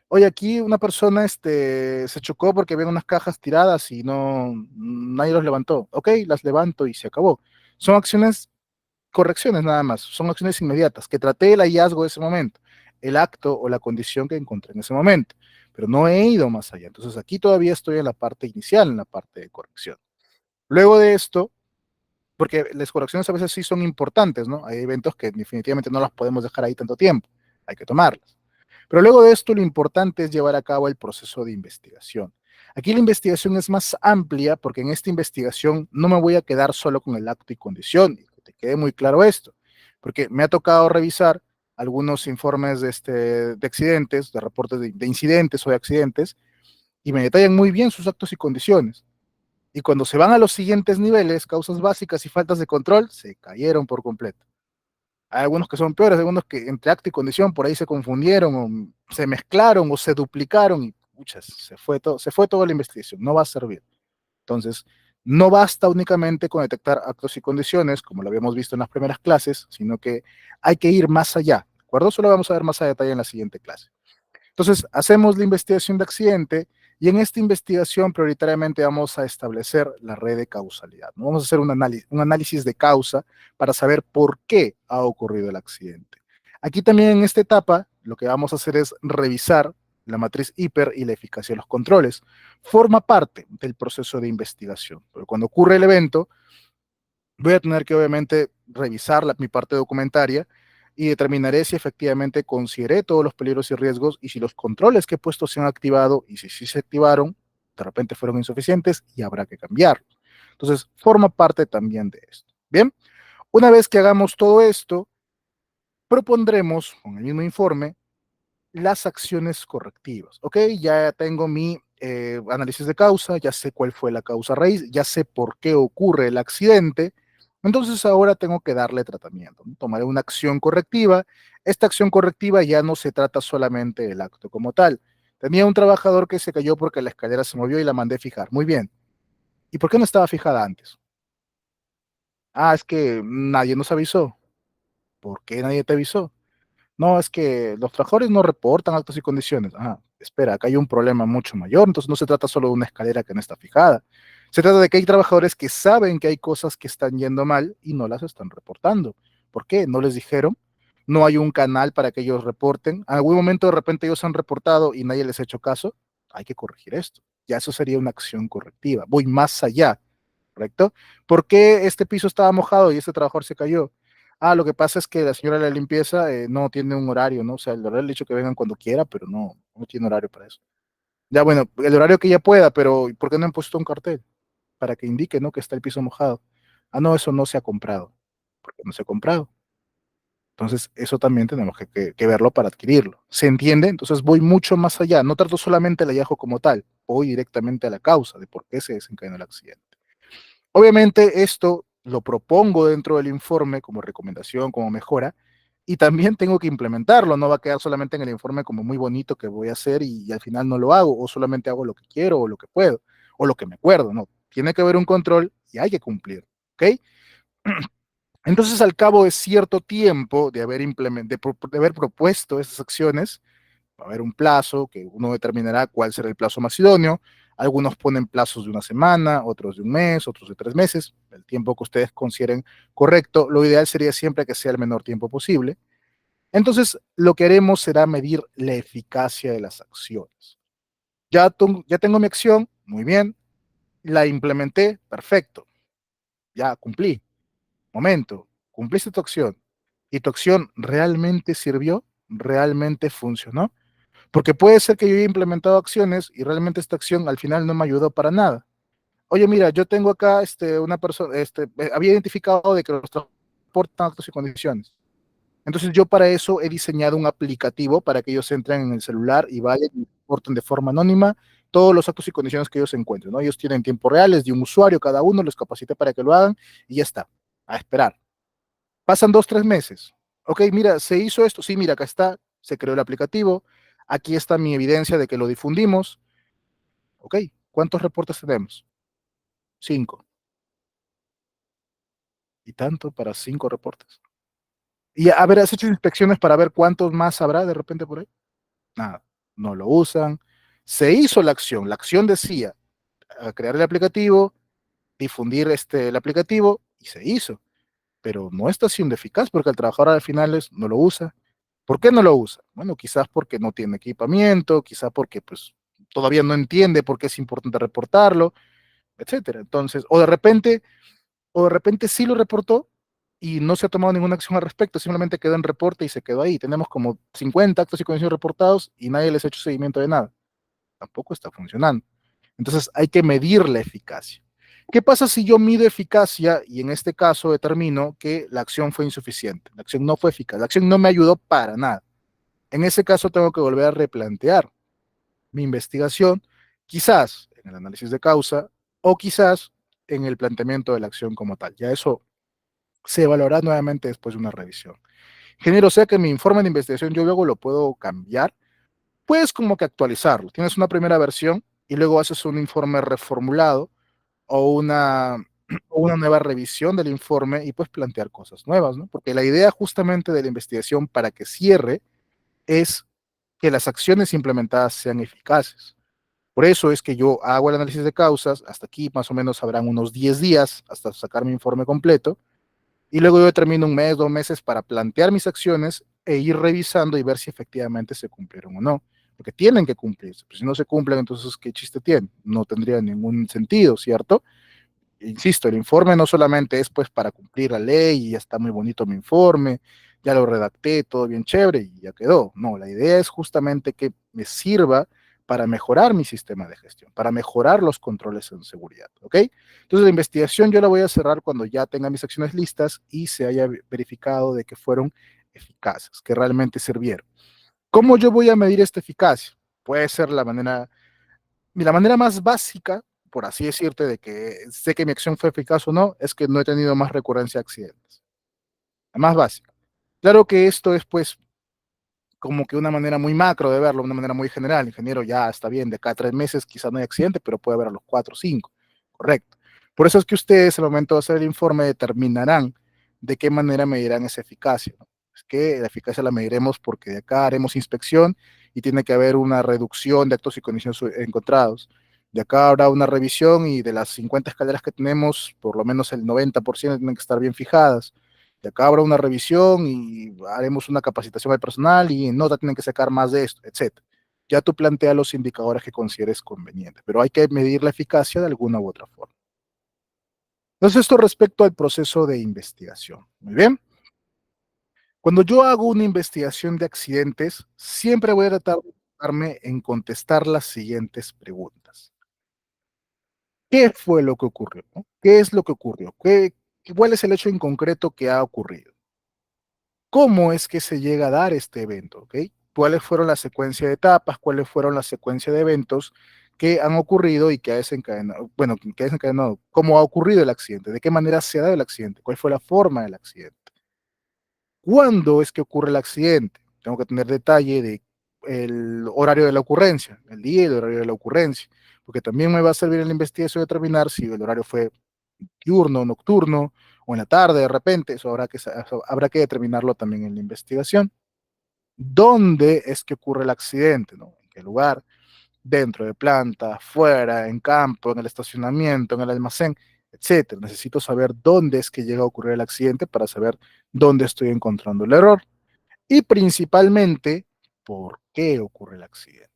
Oye, aquí una persona se chocó porque había unas cajas tiradas y no, nadie los levantó. Ok, las levanto y se acabó. Son acciones correcciones nada más, son acciones inmediatas, que traté el hallazgo de ese momento, el acto o la condición que encontré en ese momento, pero no he ido más allá. Entonces aquí todavía estoy en la parte inicial, en la parte de corrección. Luego de esto, porque las correcciones a veces sí son importantes, ¿no? Hay eventos que definitivamente no las podemos dejar ahí tanto tiempo, hay que tomarlas. Pero luego de esto, lo importante es llevar a cabo el proceso de investigación. Aquí la investigación es más amplia porque en esta investigación no me voy a quedar solo con el acto y condición, y que te quede muy claro esto, porque me ha tocado revisar algunos informes de accidentes, de reportes de incidentes o de accidentes, y me detallan muy bien sus actos y condiciones. Y cuando se van a los siguientes niveles, causas básicas y faltas de control, se cayeron por completo. Hay algunos que son peores, algunos que entre acto y condición por ahí se confundieron o se mezclaron o se duplicaron y puchas, se fue toda la investigación, no va a servir. Entonces, no basta únicamente con detectar actos y condiciones, como lo habíamos visto en las primeras clases, sino que hay que ir más allá, ¿de acuerdo? Eso lo vamos a ver más a detalle en la siguiente clase. Entonces, hacemos la investigación de accidente y en esta investigación prioritariamente vamos a establecer la red de causalidad, ¿no? Vamos a hacer un análisis de causa para saber por qué ha ocurrido el accidente. Aquí también en esta etapa lo que vamos a hacer es revisar la matriz hiper y la eficacia de los controles. Forma parte del proceso de investigación, pero cuando ocurre el evento, voy a tener que obviamente revisar mi parte documentaria y determinaré si efectivamente consideré todos los peligros y riesgos y si los controles que he puesto se han activado y si sí se activaron, de repente fueron insuficientes y habrá que cambiarlos. Entonces, forma parte también de esto. Bien, una vez que hagamos todo esto, propondremos con el mismo informe las acciones correctivas. Ok, ya tengo mi análisis de causa, ya sé cuál fue la causa raíz, ya sé por qué ocurre el accidente. Entonces ahora tengo que darle tratamiento, ¿no? Tomaré una acción correctiva. Esta acción correctiva ya no se trata solamente del acto como tal. Tenía un trabajador que se cayó porque la escalera se movió y la mandé fijar. Muy bien. ¿Y por qué no estaba fijada antes? Ah, es que nadie nos avisó. ¿Por qué nadie te avisó? No, es que los trabajadores no reportan actos y condiciones. Ah, espera, acá hay un problema mucho mayor. Entonces no se trata solo de una escalera que no está fijada. Se trata de que hay trabajadores que saben que hay cosas que están yendo mal y no las están reportando. ¿Por qué? ¿No les dijeron? No hay un canal para que ellos reporten. En algún momento de repente ellos han reportado y nadie les ha hecho caso. Hay que corregir esto. Ya eso sería una acción correctiva. Voy más allá, ¿correcto? ¿Por qué este piso estaba mojado y este trabajador se cayó? Ah, lo que pasa es que la señora de la limpieza no tiene un horario, ¿no? O sea, el horario le ha dicho que vengan cuando quiera, pero no tiene horario para eso. Ya, bueno, el horario que ella pueda, pero ¿por qué no han puesto un cartel para que indique, ¿no? Que está el piso mojado? Ah, no, eso no se ha comprado. ¿Por qué no se ha comprado? Entonces, eso también tenemos que verlo para adquirirlo. ¿Se entiende? Entonces, voy mucho más allá. No trato solamente el hallazgo como tal, voy directamente a la causa de por qué se desencadenó el accidente. Obviamente esto lo propongo dentro del informe como recomendación, como mejora, y también tengo que implementarlo. No va a quedar solamente en el informe como muy bonito que voy a hacer y al final no lo hago, o solamente hago lo que quiero o lo que puedo, o lo que me acuerdo. No, tiene que haber un control y hay que cumplir. ¿Ok? Entonces, al cabo de cierto tiempo de de haber propuesto esas acciones, va a haber un plazo que uno determinará cuál será el plazo más idóneo. Algunos ponen plazos de una semana, otros de un mes, otros de 3 meses, el tiempo que ustedes consideren correcto. Lo ideal sería siempre que sea el menor tiempo posible. Entonces, lo que haremos será medir la eficacia de las acciones. Ya tengo mi acción, muy bien, la implementé, perfecto, ya cumplí. Momento, cumpliste tu acción. ¿Y tu acción realmente sirvió? ¿Realmente funcionó? Porque puede ser que yo haya implementado acciones y realmente esta acción al final no me ayudó para nada. Oye, mira, yo tengo acá una persona, había identificado de que los transportan actos y condiciones. Entonces yo para eso he diseñado un aplicativo para que ellos entren en el celular y vayan y reporten de forma anónima todos los actos y condiciones que ellos encuentren, ¿no? Ellos tienen tiempo reales de un usuario cada uno, los capacité para que lo hagan y ya está, a esperar. Pasan 2, 3 meses. Ok, mira, se hizo esto. Sí, mira, acá está, se creó el aplicativo. Aquí está mi evidencia de que lo difundimos. Ok, ¿cuántos reportes tenemos? 5. Y tanto para 5 reportes. Y a ver, ¿has hecho inspecciones para ver cuántos más habrá de repente por ahí? Nada, no lo usan. Se hizo la acción decía crear el aplicativo, difundir el aplicativo y se hizo, pero no está siendo eficaz porque el trabajador al final no lo usa. ¿Por qué no lo usa? Bueno, quizás porque no tiene equipamiento, quizás porque pues todavía no entiende por qué es importante reportarlo, etcétera. Entonces, o de repente sí lo reportó y no se ha tomado ninguna acción al respecto, simplemente quedó en reporte y se quedó ahí. Tenemos como 50 actos y condiciones reportados y nadie les ha hecho seguimiento de nada. Tampoco está funcionando. Entonces, hay que medir la eficacia. ¿Qué pasa si yo mido eficacia y en este caso determino que la acción fue insuficiente? La acción no fue eficaz, la acción no me ayudó para nada. En ese caso tengo que volver a replantear mi investigación, quizás en el análisis de causa o quizás en el planteamiento de la acción como tal. Ya eso se evaluará nuevamente después de una revisión. Ingeniero, sea que mi informe de investigación yo luego lo puedo cambiar, puedes como que actualizarlo. Tienes una primera versión y luego haces un informe reformulado o o una nueva revisión del informe y puedes plantear cosas nuevas, ¿no? Porque la idea justamente de la investigación para que cierre es que las acciones implementadas sean eficaces. Por eso es que yo hago el análisis de causas, hasta aquí más o menos habrán unos 10 días hasta sacar mi informe completo, y luego yo determino un mes, 2 meses para plantear mis acciones e ir revisando y ver si efectivamente se cumplieron o no. Porque tienen que cumplirse. Pues si no se cumplen, entonces, ¿qué chiste tiene? No tendría ningún sentido, ¿cierto? Insisto, el informe no solamente es pues para cumplir la ley y ya está muy bonito mi informe, ya lo redacté, todo bien chévere y ya quedó. No, la idea es justamente que me sirva para mejorar mi sistema de gestión, para mejorar los controles en seguridad, ¿ok? Entonces la investigación yo la voy a cerrar cuando ya tenga mis acciones listas y se haya verificado de que fueron eficaces, que realmente sirvieron. ¿Cómo yo voy a medir esta eficacia? Puede ser la manera más básica, por así decirte, de que sé que mi acción fue eficaz o no, es que no he tenido más recurrencia de accidentes. La más básica. Claro que esto es pues como que una manera muy macro de verlo, una manera muy general. Ingeniero, ya está bien, de cada 3 meses quizás no hay accidente, pero puede haber a los 4 o 5. Correcto. Por eso es que ustedes, al momento de hacer el informe, determinarán de qué manera medirán esa eficacia, ¿no? Es que la eficacia la mediremos porque de acá haremos inspección y tiene que haber una reducción de actos y condiciones encontrados. De acá habrá una revisión y de las 50 escaleras que tenemos, por lo menos el 90% tienen que estar bien fijadas. De acá habrá una revisión y haremos una capacitación al personal y en nota tienen que sacar más de esto, etcétera. Ya tú plantea los indicadores que consideres convenientes, pero hay que medir la eficacia de alguna u otra forma. Entonces, esto respecto al proceso de investigación. Muy bien. Cuando yo hago una investigación de accidentes, siempre voy a tratar de enfocarme en contestar las siguientes preguntas. ¿Qué fue lo que ocurrió? ¿No? ¿Qué es lo que ocurrió? ¿Cuál es el hecho en concreto que ha ocurrido? ¿Cómo es que se llega a dar este evento? ¿Ok? ¿Cuáles fueron la secuencia de etapas? ¿Cuáles fueron la secuencia de eventos que han ocurrido y que ha desencadenado? Bueno, que ha desencadenado. ¿Cómo ha ocurrido el accidente? ¿De qué manera se ha dado el accidente? ¿Cuál fue la forma del accidente? ¿Cuándo es que ocurre el accidente? Tengo que tener detalle de el horario de la ocurrencia, el día y el horario de la ocurrencia, porque también me va a servir en la investigación determinar si el horario fue diurno, nocturno o en la tarde de repente, eso habrá que determinarlo también en la investigación. ¿Dónde es que ocurre el accidente? ¿No? ¿En qué lugar? Dentro de planta, fuera, en campo, en el estacionamiento, en el almacén, etcétera. Necesito saber dónde es que llega a ocurrir el accidente para saber dónde estoy encontrando el error y principalmente por qué ocurre el accidente.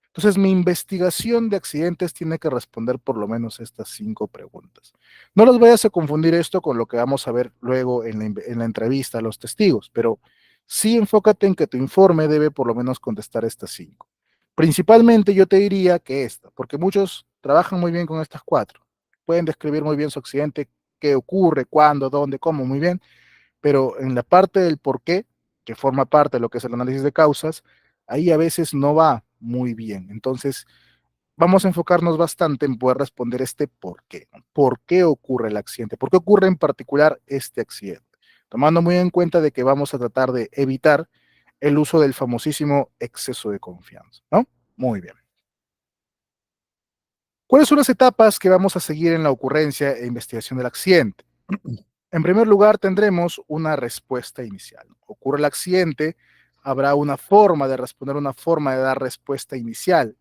Entonces, mi investigación de accidentes tiene que responder por lo menos estas 5 preguntas. No los vayas a confundir esto con lo que vamos a ver luego en la entrevista a los testigos, pero sí enfócate en que tu informe debe por lo menos contestar estas 5. Principalmente yo te diría que esta, porque muchos trabajan muy bien con estas 4. Pueden describir muy bien su accidente, qué ocurre, cuándo, dónde, cómo, muy bien, pero en la parte del por qué, que forma parte de lo que es el análisis de causas, ahí a veces no va muy bien. Entonces, vamos a enfocarnos bastante en poder responder este por qué. ¿Por qué ocurre el accidente? ¿Por qué ocurre en particular este accidente? Tomando muy en cuenta de que vamos a tratar de evitar el uso del famosísimo exceso de confianza, ¿no? Muy bien. ¿Cuáles son las etapas que vamos a seguir en la ocurrencia e investigación del accidente? En primer lugar, tendremos una respuesta inicial. Ocurre el accidente, habrá una forma de responder, una forma de dar respuesta inicial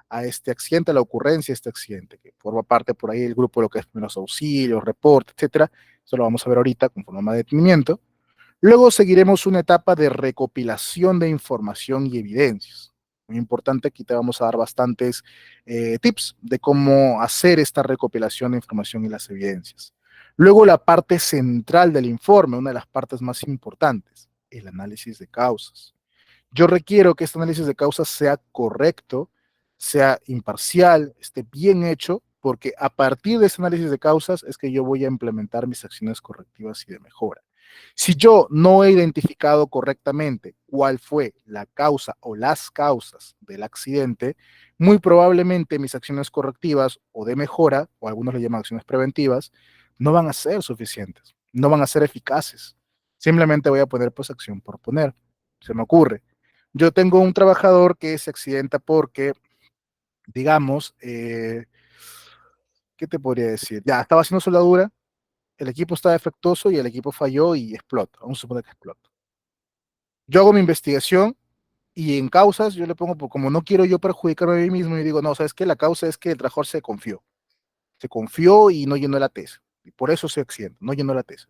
a este accidente, a la ocurrencia de este accidente, que forma parte por ahí del grupo de lo que es primeros auxilios, reporte, etcétera. Eso lo vamos a ver ahorita con forma de detenimiento. Luego seguiremos una etapa de recopilación de información y evidencias. Muy importante, aquí te vamos a dar bastantes tips de cómo hacer esta recopilación de información y las evidencias. Luego la parte central del informe, una de las partes más importantes, el análisis de causas. Yo requiero que este análisis de causas sea correcto, sea imparcial, esté bien hecho, porque a partir de ese análisis de causas es que yo voy a implementar mis acciones correctivas y de mejora. Si yo no he identificado correctamente cuál fue la causa o las causas del accidente, muy probablemente mis acciones correctivas o de mejora, o algunos le llaman acciones preventivas, no van a ser suficientes, no van a ser eficaces. Simplemente voy a poner pues acción por poner. Se me ocurre. Yo tengo un trabajador que se accidenta porque, digamos, ¿qué te podría decir? Ya, estaba haciendo soldadura, el equipo está defectuoso y el equipo falló y explota. Vamos a suponer que explota. Yo hago mi investigación y en causas yo le pongo, como no quiero yo perjudicarme a mí mismo, y digo, no, ¿sabes qué? La causa es que el trabajador se confió. Se confió y no llenó la tesis. Y por eso se accidentó, no llenó la tesis.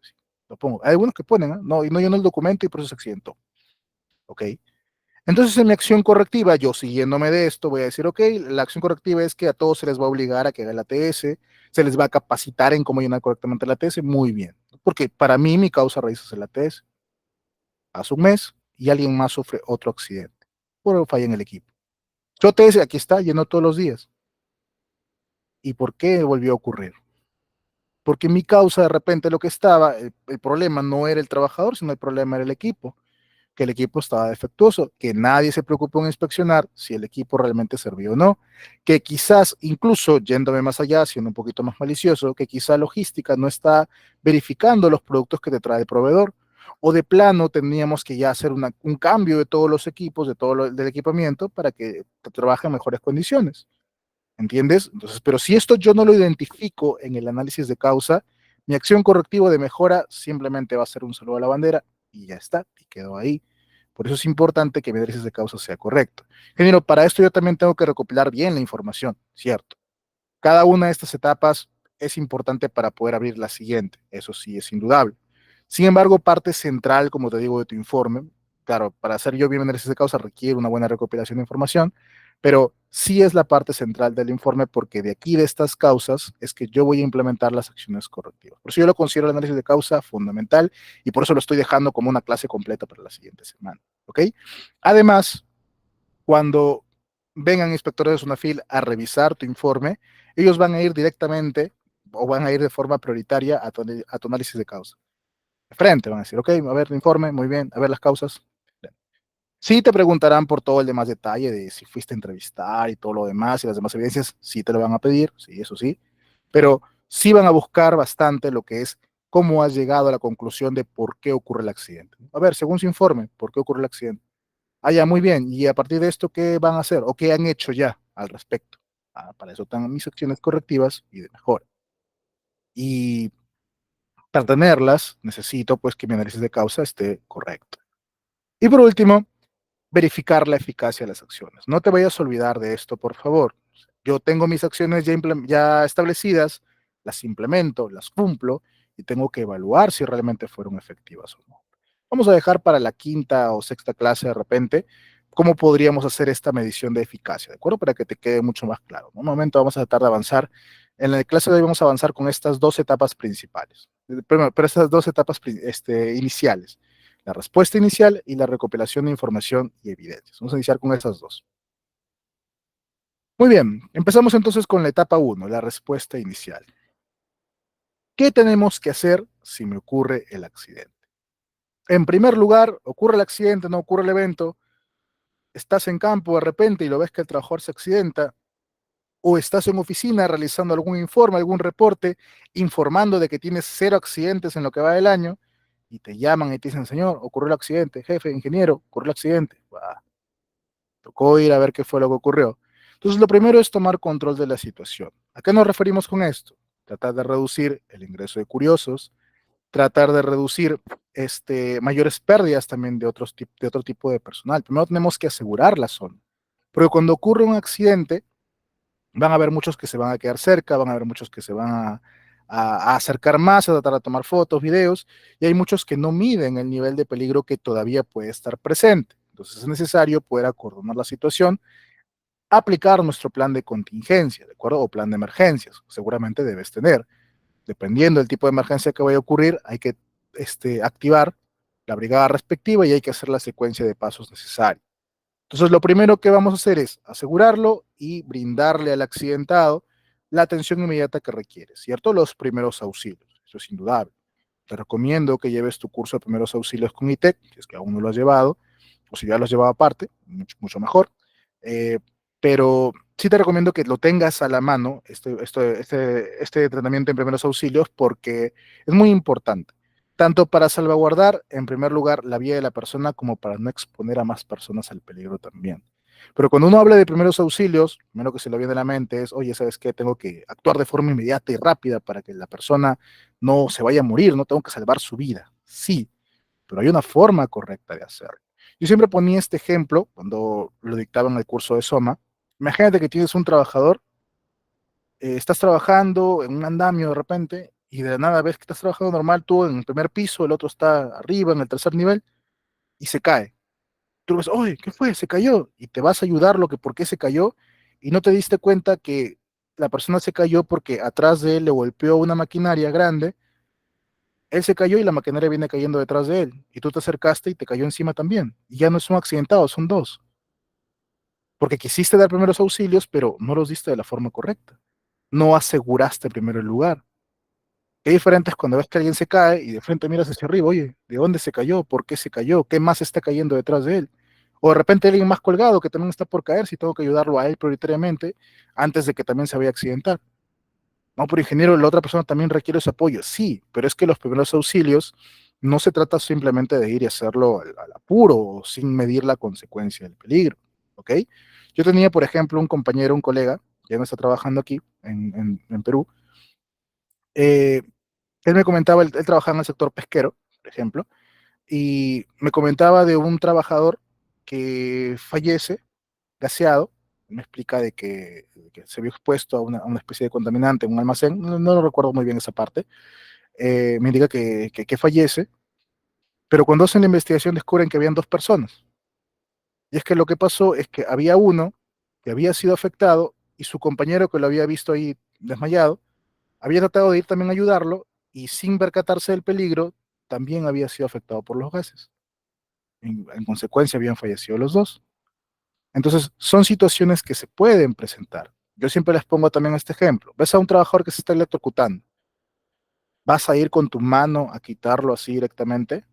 Lo pongo. Hay algunos que ponen, ¿eh? No, y no llenó el documento y por eso se accidentó. ¿Ok? Entonces, en mi acción correctiva, yo siguiéndome de esto, voy a decir, ok, la acción correctiva es que a todos se les va a obligar a que hagan la TS, se les va a capacitar en cómo llenar correctamente la TS, muy bien. Porque para mí mi causa raíz es la TS. Hace un mes y alguien más sufre otro accidente por falla en el equipo. Yo TS, aquí está, llenó todos los días. ¿Y por qué volvió a ocurrir? Porque mi causa de repente lo que estaba, el problema no era el trabajador, sino el problema era el equipo, que el equipo estaba defectuoso, que nadie se preocupó en inspeccionar si el equipo realmente servía o no, que quizás, incluso yéndome más allá, siendo un poquito más malicioso, que quizá logística no está verificando los productos que te trae el proveedor, o de plano teníamos que ya hacer un cambio de todos los equipos, del equipamiento, para que trabaje en mejores condiciones. ¿entiendes? Entonces, pero si esto yo no lo identifico en el análisis de causa, mi acción correctiva de mejora simplemente va a ser un saludo a la bandera y ya está, y quedó ahí. Por eso es importante que mi análisis de causa sea correcto. Ingeniero, para esto yo también tengo que recopilar bien la información, ¿cierto? Cada una de estas etapas es importante para poder abrir la siguiente, eso sí es indudable. Sin embargo, parte central, como te digo, de tu informe, claro, para hacer yo bien análisis de causa requiere una buena recopilación de información, pero sí es la parte central del informe porque de aquí, de estas causas, es que yo voy a implementar las acciones correctivas. Por eso yo lo considero el análisis de causa fundamental y por eso lo estoy dejando como una clase completa para la siguiente semana, ¿ok? Además, cuando vengan inspectores de Sunafil a revisar tu informe, ellos van a ir directamente o van a ir de forma prioritaria a tu análisis de causa. De frente van a decir, ok, a ver el informe, muy bien, a ver las causas. Sí te preguntarán por todo el demás detalle de si fuiste a entrevistar y todo lo demás y las demás evidencias, sí te lo van a pedir, sí, eso sí, pero sí van a buscar bastante lo que es cómo has llegado a la conclusión de por qué ocurre el accidente. A ver, según su informe, ¿por qué ocurre el accidente? Ah, ya, muy bien. Y a partir de esto, ¿qué van a hacer o qué han hecho ya al respecto? Ah, para eso están mis acciones correctivas y de mejora. Y para tenerlas, necesito pues que mi análisis de causa esté correcto. Y por último, verificar la eficacia de las acciones. No te vayas a olvidar de esto, por favor. Yo tengo mis acciones ya establecidas, las implemento, las cumplo y tengo que evaluar si realmente fueron efectivas o no. Vamos a dejar para la quinta o sexta clase de repente cómo podríamos hacer esta medición de eficacia, ¿de acuerdo? Para que te quede mucho más claro. En un momento vamos a tratar de avanzar. En la clase de hoy vamos a avanzar con estas dos etapas principales, pero estas dos etapas iniciales, la respuesta inicial y la recopilación de información y evidencias. Vamos a iniciar con esas dos. Muy bien, empezamos entonces con la etapa uno, la respuesta inicial. ¿Qué tenemos que hacer si me ocurre el accidente? En primer lugar, ocurre el accidente, no ocurre el evento, estás en campo de repente y lo ves que el trabajador se accidenta, o estás en oficina realizando algún informe, algún reporte, informando de que tienes 0 accidentes en lo que va del año, y te llaman y te dicen, señor, ocurrió el accidente, jefe, ingeniero, ocurrió el accidente. Bah, tocó ir a ver qué fue lo que ocurrió. Entonces, lo primero es tomar control de la situación. ¿A qué nos referimos con esto? Tratar de reducir el ingreso de curiosos, tratar de reducir mayores pérdidas también de otro tipo de personal. Primero tenemos que asegurar la zona, porque cuando ocurre un accidente, van a haber muchos que se van a quedar cerca, van a haber muchos que se van a acercar más, a tratar de tomar fotos, videos, y hay muchos que no miden el nivel de peligro que todavía puede estar presente. Entonces es necesario poder acordonar la situación, aplicar nuestro plan de contingencia, ¿de acuerdo? O plan de emergencias, seguramente debes tener. Dependiendo del tipo de emergencia que vaya a ocurrir, hay que activar la brigada respectiva y hay que hacer la secuencia de pasos necesarios. Entonces, lo primero que vamos a hacer es asegurarlo y brindarle al accidentado la atención inmediata que requiere, ¿cierto? Los primeros auxilios, eso es indudable. Te recomiendo que lleves tu curso de primeros auxilios con ITEC, si es que aún no lo has llevado, o si ya lo has llevado aparte, mucho, mucho mejor. Eh, pero sí te recomiendo que lo tengas a la mano, este tratamiento en primeros auxilios, porque es muy importante, tanto para salvaguardar, en primer lugar, la vida de la persona, como para no exponer a más personas al peligro también. Pero cuando uno habla de primeros auxilios, lo primero que se le viene a la mente es, oye, ¿sabes qué? Tengo que actuar de forma inmediata y rápida para que la persona no se vaya a morir, no tengo que salvar su vida. Sí, pero hay una forma correcta de hacerlo. Yo siempre ponía este ejemplo cuando lo dictaba en el curso de Soma. Imagínate que tienes un trabajador, estás trabajando en un andamio de repente y de la nada ves que estás trabajando normal, tú en el primer piso, el otro está arriba en el tercer nivel y se cae. Tú ves, oye, ¿qué fue? Se cayó y te vas a ayudar lo que por qué se cayó y no te diste cuenta que la persona se cayó porque atrás de él le golpeó una maquinaria grande, él se cayó y la maquinaria viene cayendo detrás de él. Y tú te acercaste y te cayó encima también. Y ya no es un accidentado, son dos. Porque quisiste dar primeros auxilios, pero no los diste de la forma correcta. No aseguraste primero el lugar. Qué diferente es cuando ves que alguien se cae y de frente miras hacia arriba, oye, ¿de dónde se cayó? ¿Por qué se cayó? ¿Qué más está cayendo detrás de él? O de repente alguien más colgado que también está por caer, si tengo que ayudarlo a él prioritariamente antes de que también se vaya a accidentar. No, pero ingeniero, la otra persona también requiere su apoyo. Sí, pero es que los primeros auxilios no se trata simplemente de ir y hacerlo al apuro o sin medir la consecuencia del peligro, ¿ok? Yo tenía, por ejemplo, un compañero, un colega, ya no está trabajando aquí en Perú. eh, Él me comentaba, él trabajaba en el sector pesquero, por ejemplo, y me comentaba de un trabajador que fallece gaseado. Me explica de que se vio expuesto a una especie de contaminante en un almacén, no lo recuerdo muy bien esa parte. Me indica que fallece, pero cuando hacen la investigación descubren que habían dos personas. Y es que lo que pasó es que había uno que había sido afectado y su compañero que lo había visto ahí desmayado, había tratado de ir también a ayudarlo y sin percatarse del peligro, también había sido afectado por los gases. En consecuencia, habían fallecido los dos. Entonces, son situaciones que se pueden presentar. Yo siempre les pongo también este ejemplo. Ves a un trabajador que se está electrocutando. ¿Vas a ir con tu mano a quitarlo así directamente?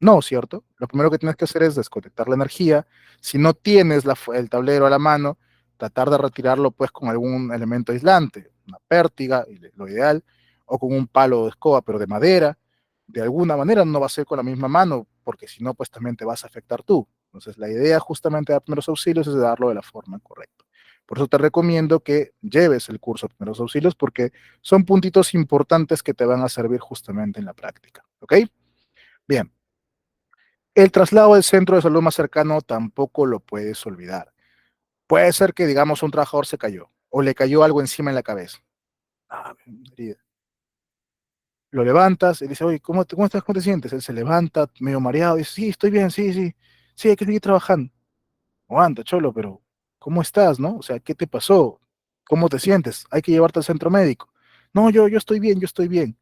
No, ¿cierto? Lo primero que tienes que hacer es desconectar la energía. Si no tienes el tablero a la mano, tratar de retirarlo pues con algún elemento aislante, una pértiga, lo ideal, o con un palo de escoba, pero de madera. De alguna manera no va a ser con la misma mano, porque si no, pues también te vas a afectar tú. Entonces, la idea justamente de primeros auxilios es darlo de la forma correcta. Por eso te recomiendo que lleves el curso de primeros auxilios, porque son puntitos importantes que te van a servir justamente en la práctica. ¿Ok? Bien. El traslado del centro de salud más cercano tampoco lo puedes olvidar. Puede ser que, digamos, un trabajador se cayó o le cayó algo encima en la cabeza. Ah, herida. Lo levantas y dice, oye, ¿cómo estás? ¿Cómo te sientes? Él se levanta, medio mareado, y dice, sí, estoy bien, sí, sí, sí, hay que seguir trabajando. Aguanta, cholo, pero ¿cómo estás, no? O sea, ¿qué te pasó? ¿Cómo te sientes? Hay que llevarte al centro médico. No, yo estoy bien, yo estoy bien.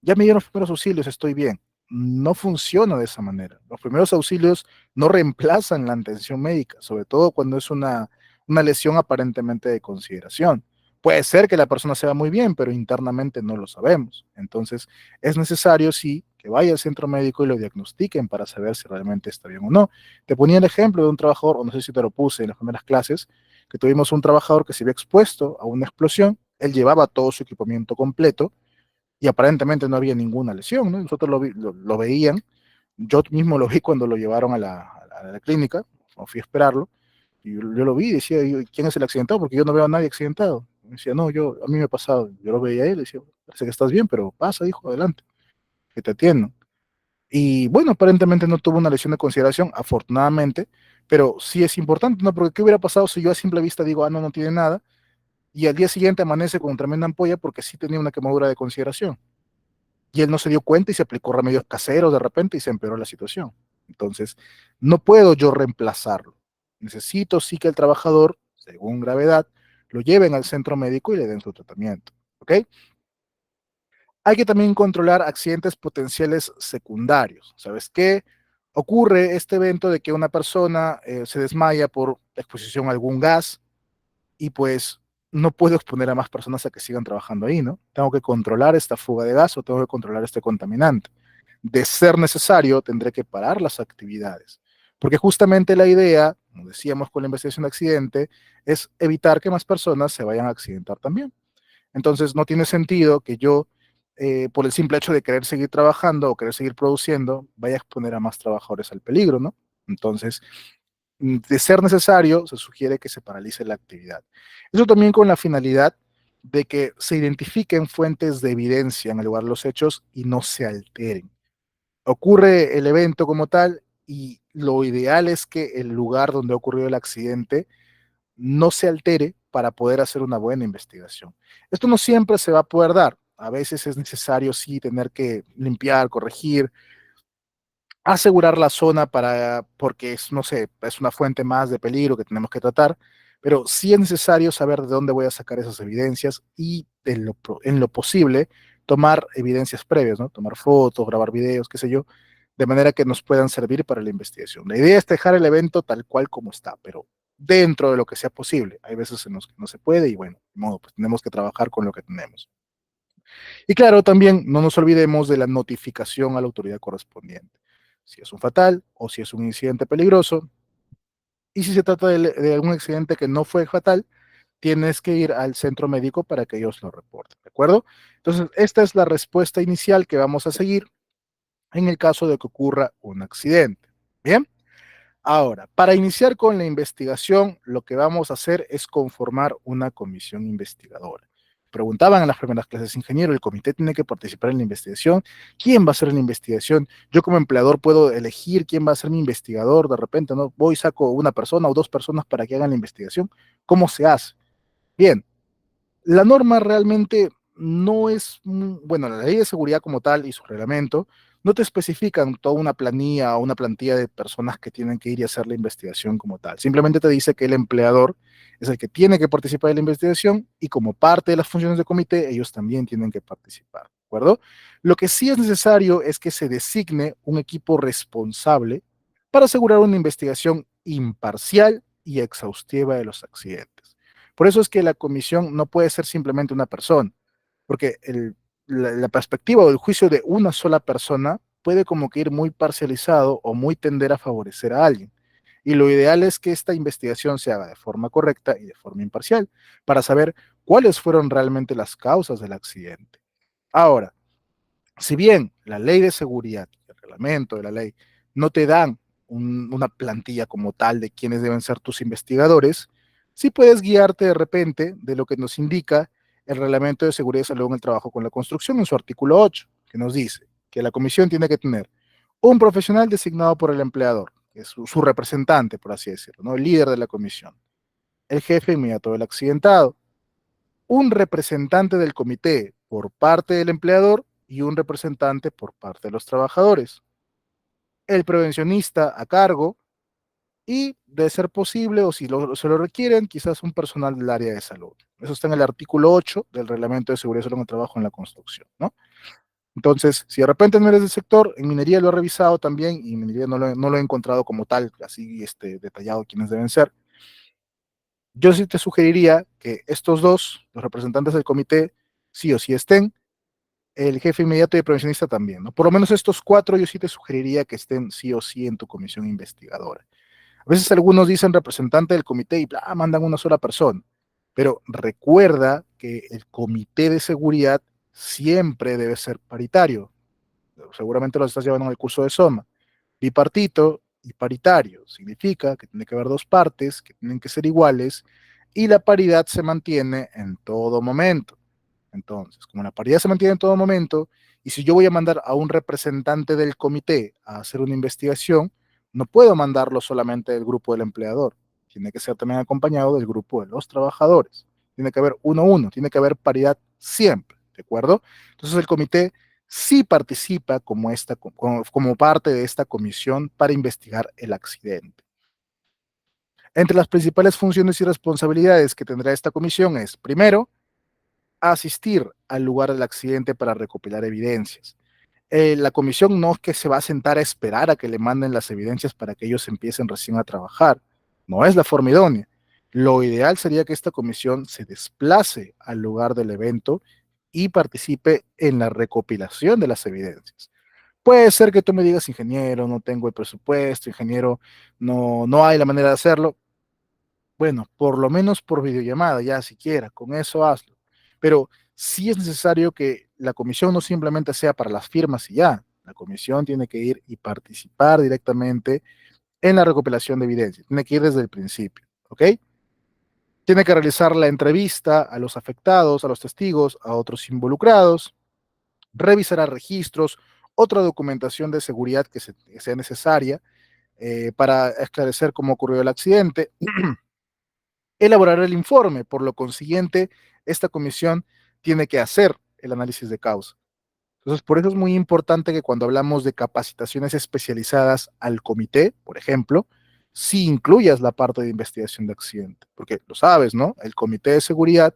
Ya me dieron los primeros auxilios, estoy bien. No funciona de esa manera. Los primeros auxilios no reemplazan la atención médica, sobre todo cuando es una lesión aparentemente de consideración. Puede ser que la persona se va muy bien, pero internamente no lo sabemos. Entonces, es necesario, sí, que vaya al centro médico y lo diagnostiquen para saber si realmente está bien o no. Te ponía el ejemplo de un trabajador, o no sé si te lo puse en las primeras clases, que tuvimos un trabajador que se vio expuesto a una explosión. Él llevaba todo su equipamiento completo y aparentemente no había ninguna lesión, ¿no? Nosotros lo veían, yo mismo lo vi cuando lo llevaron a la clínica, o fui a esperarlo, y yo lo vi y decía, ¿quién es el accidentado? Porque yo no veo a nadie accidentado. Me decía, no, a mí me ha pasado. Yo lo veía a él y decía, parece que estás bien, pero pasa, hijo, adelante, que te atiendo. Y bueno, aparentemente no tuvo una lesión de consideración, afortunadamente, pero sí es importante, ¿no? Porque ¿qué hubiera pasado si yo a simple vista digo, ah, no, no tiene nada, y al día siguiente amanece con tremenda ampolla porque sí tenía una quemadura de consideración? Y él no se dio cuenta y se aplicó remedios caseros de repente y se empeoró la situación. Entonces, no puedo yo reemplazarlo. Necesito sí que el trabajador, según gravedad, lo lleven al centro médico y le den su tratamiento. ¿Ok? Hay que también controlar accidentes potenciales secundarios. ¿Sabes qué? Ocurre este evento de que una persona se desmaya por exposición a algún gas, y pues no puedo exponer a más personas a que sigan trabajando ahí, ¿no? Tengo que controlar esta fuga de gas o tengo que controlar este contaminante. De ser necesario, tendré que parar las actividades. Porque justamente la idea, como decíamos con la investigación de accidente, es evitar que más personas se vayan a accidentar también. Entonces, no tiene sentido que yo, por el simple hecho de querer seguir trabajando o querer seguir produciendo, vaya a exponer a más trabajadores al peligro, ¿no? Entonces, de ser necesario, se sugiere que se paralice la actividad. Eso también con la finalidad de que se identifiquen fuentes de evidencia en el lugar de los hechos y no se alteren. Ocurre el evento como tal y lo ideal es que el lugar donde ha ocurrido el accidente no se altere para poder hacer una buena investigación. Esto no siempre se va a poder dar. A veces es necesario sí tener que limpiar, corregir, asegurar la zona porque es, no sé, es una fuente más de peligro que tenemos que tratar, pero sí es necesario saber de dónde voy a sacar esas evidencias y en lo posible tomar evidencias previas, ¿no? Tomar fotos, grabar videos, qué sé yo, de manera que nos puedan servir para la investigación. La idea es dejar el evento tal cual como está, pero dentro de lo que sea posible. Hay veces en los que no se puede y bueno, de modo, pues tenemos que trabajar con lo que tenemos. Y claro, también no nos olvidemos de la notificación a la autoridad correspondiente. Si es un fatal o si es un incidente peligroso. Y si se trata de algún accidente que no fue fatal, tienes que ir al centro médico para que ellos lo reporten, ¿de acuerdo? Entonces, esta es la respuesta inicial que vamos a seguir en el caso de que ocurra un accidente. Bien, Ahora, para iniciar con la investigación, lo que vamos a hacer es conformar una comisión investigadora. Preguntaban en las primeras clases, ingeniero, el comité tiene que participar en la investigación. ¿Quién va a hacer la investigación? Yo como empleador puedo elegir quién va a ser mi investigador. De repente, ¿no? Voy y saco una persona o dos personas para que hagan la investigación. ¿Cómo se hace? Bien, la norma realmente no es, bueno, la ley de seguridad como tal y su reglamento no te especifican toda una planilla o una plantilla de personas que tienen que ir y hacer la investigación como tal. Simplemente te dice que el empleador es el que tiene que participar en la investigación y como parte de las funciones del comité, ellos también tienen que participar, ¿de acuerdo? Lo que sí es necesario es que se designe un equipo responsable para asegurar una investigación imparcial y exhaustiva de los accidentes. Por eso es que la comisión no puede ser simplemente una persona, porque la perspectiva o el juicio de una sola persona puede como que ir muy parcializado o muy tender a favorecer a alguien. Y lo ideal es que esta investigación se haga de forma correcta y de forma imparcial para saber cuáles fueron realmente las causas del accidente. Ahora, si bien la ley de seguridad, el reglamento de la ley, no te dan una plantilla como tal de quiénes deben ser tus investigadores, sí puedes guiarte de repente de lo que nos indica el reglamento de seguridad y salud en el trabajo con la construcción en su artículo 8, que nos dice que la comisión tiene que tener un profesional designado por el empleador, que es su representante, por así decirlo, ¿no? El líder de la comisión, el jefe inmediato del accidentado, un representante del comité por parte del empleador y un representante por parte de los trabajadores. El prevencionista a cargo y, de ser posible, o si se lo requieren, quizás un personal del área de salud. Eso está en el artículo 8 del Reglamento de Seguridad y Salud en el Trabajo en la Construcción, ¿no? Entonces, si de repente no eres del sector, en minería lo he revisado también y en minería no lo he encontrado como tal, así detallado quiénes deben ser. Yo sí te sugeriría que estos dos, los representantes del comité, sí o sí estén, el jefe inmediato y prevencionista también, ¿no? Por lo menos estos cuatro yo sí te sugeriría que estén sí o sí en tu comisión investigadora. A veces algunos dicen representante del comité y mandan una sola persona, pero recuerda que el comité de seguridad siempre debe ser paritario. Seguramente lo estás llevando en el curso de SOMA. Bipartito y paritario significa que tiene que haber dos partes que tienen que ser iguales y la paridad se mantiene en todo momento. Entonces, como la paridad se mantiene en todo momento, y si yo voy a mandar a un representante del comité a hacer una investigación, no puedo mandarlo solamente del grupo del empleador, tiene que ser también acompañado del grupo de los trabajadores. Tiene que haber uno a uno, tiene que haber paridad siempre, ¿de acuerdo? Entonces el comité sí participa como parte de esta comisión para investigar el accidente. Entre las principales funciones y responsabilidades que tendrá esta comisión es, primero, asistir al lugar del accidente para recopilar evidencias. La comisión no es que se va a sentar a esperar a que le manden las evidencias para que ellos empiecen recién a trabajar. No es la forma idónea. Lo ideal sería que esta comisión se desplace al lugar del evento y participe en la recopilación de las evidencias. Puede ser que tú me digas, ingeniero, no tengo el presupuesto, ingeniero, no hay la manera de hacerlo. Bueno, por lo menos por videollamada, ya siquiera, con eso hazlo. Pero sí es necesario que la comisión no simplemente sea para las firmas y ya. La comisión tiene que ir y participar directamente en la recopilación de evidencia. Tiene que ir desde el principio, ¿ok? Tiene que realizar la entrevista a los afectados, a los testigos, a otros involucrados, revisará registros, otra documentación de seguridad que sea necesaria para esclarecer cómo ocurrió el accidente, elaborar el informe. Por lo consiguiente, esta comisión tiene que hacer el análisis de causa. Entonces, por eso es muy importante que cuando hablamos de capacitaciones especializadas al comité, por ejemplo, sí incluyas la parte de investigación de accidente, porque lo sabes, ¿no? El comité de seguridad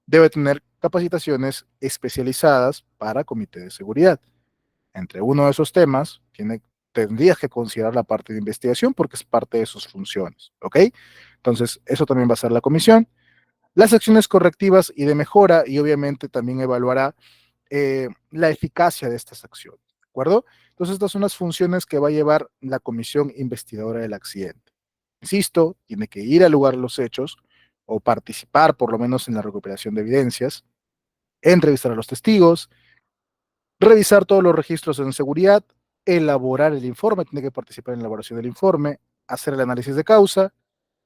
debe tener capacitaciones especializadas para comité de seguridad. Entre uno de esos temas, tendrías que considerar la parte de investigación porque es parte de sus funciones, ¿ok? Entonces, eso también va a ser la comisión. Las acciones correctivas y de mejora y obviamente también evaluará la eficacia de estas acciones, ¿de acuerdo? Entonces, estas son las funciones que va a llevar la comisión investigadora del accidente. Insisto, tiene que ir al lugar de los hechos o participar por lo menos en la recuperación de evidencias, entrevistar a los testigos, revisar todos los registros en seguridad, elaborar el informe, tiene que participar en la elaboración del informe, hacer el análisis de causa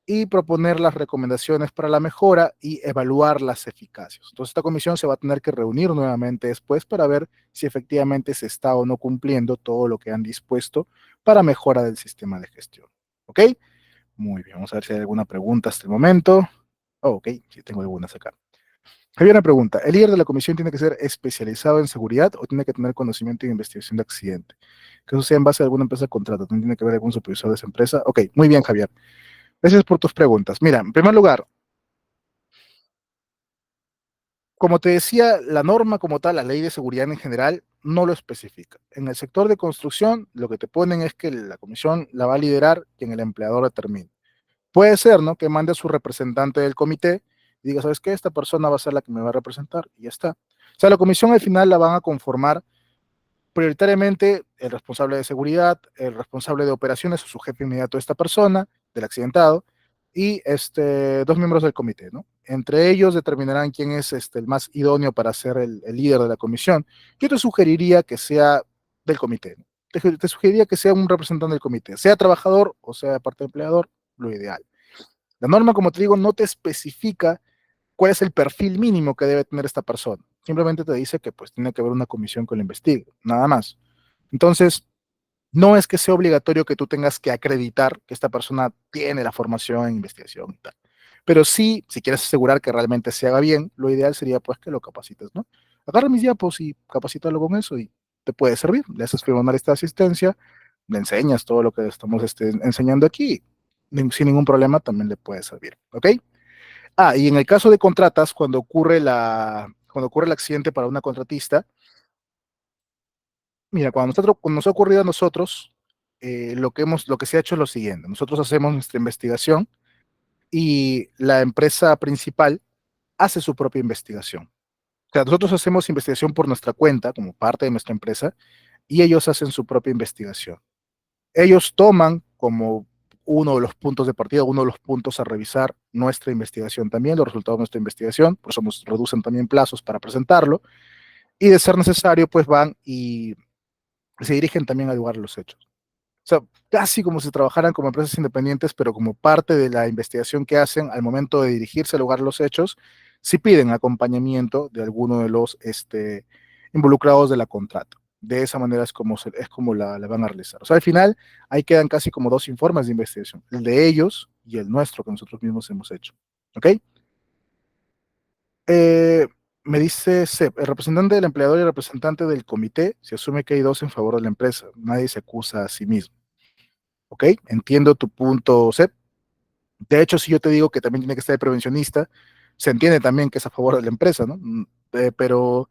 y proponer las recomendaciones para la mejora y evaluar las eficacias. Entonces, esta comisión se va a tener que reunir nuevamente después para ver si efectivamente se está o no cumpliendo todo lo que han dispuesto para mejora del sistema de gestión. ¿Ok? Muy bien, vamos a ver si hay alguna pregunta hasta el momento. Oh, ok, sí, tengo algunas acá. Hay una pregunta. ¿El líder de la comisión tiene que ser especializado en seguridad o tiene que tener conocimiento en investigación de accidente? Que eso sea en base a alguna empresa de contrato. ¿No tiene que ver algún supervisor de esa empresa? Ok, muy bien, Javier. Gracias por tus preguntas. Mira, en primer lugar, como te decía, la norma como tal, la ley de seguridad en general, no lo especifica. En el sector de construcción, lo que te ponen es que la comisión la va a liderar quien el empleador determine. Puede ser, ¿no? Que mande a su representante del comité y diga, ¿sabes qué? Esta persona va a ser la que me va a representar y ya está. O sea, la comisión al final la van a conformar prioritariamente el responsable de seguridad, el responsable de operaciones o su jefe inmediato de esta persona, del accidentado, y dos miembros del comité, ¿no? Entre ellos determinarán quién es el más idóneo para ser el líder de la comisión. Yo te sugeriría que sea del comité, ¿no? Te sugeriría que sea un representante del comité, sea trabajador o sea parte empleador, lo ideal. La norma, como te digo, no te especifica cuál es el perfil mínimo que debe tener esta persona. Simplemente te dice que pues tiene que haber una comisión que lo investigue, nada más. Entonces, no es que sea obligatorio que tú tengas que acreditar que esta persona tiene la formación en investigación y tal. Pero sí, si quieres asegurar que realmente se haga bien, lo ideal sería pues que lo capacites, ¿no? Agarra mis diapos y capacítalo con eso y te puede servir. Le haces firmar una lista de asistencia, le enseñas todo lo que estamos enseñando aquí, sin ningún problema también le puede servir, ¿ok? Ah, y en el caso de contratas, cuando ocurre el accidente para una contratista, mira, cuando nos ha ocurrido a nosotros, lo que se ha hecho es lo siguiente. Nosotros hacemos nuestra investigación y la empresa principal hace su propia investigación. O sea, nosotros hacemos investigación por nuestra cuenta, como parte de nuestra empresa, y ellos hacen su propia investigación. Ellos toman como uno de los puntos de partida, uno de los puntos a revisar nuestra investigación también, los resultados de nuestra investigación, por eso nos reducen también plazos para presentarlo, y de ser necesario, pues van y se dirigen también al lugar de los hechos. O sea, casi como si trabajaran como empresas independientes, pero como parte de la investigación que hacen al momento de dirigirse al lugar de los hechos, sí piden acompañamiento de alguno de los involucrados de la contrata. De esa manera es como la van a realizar. O sea, al final ahí quedan casi como dos informes de investigación, el de ellos y el nuestro que nosotros mismos hemos hecho. ¿Ok? Eh, Me dice Seb, el representante del empleador y el representante del comité se asume que hay dos en favor de la empresa. Nadie se acusa a sí mismo. ¿Ok? Entiendo tu punto, Seb. De hecho, si yo te digo que también tiene que estar el prevencionista, se entiende también que es a favor de la empresa, ¿no? Pero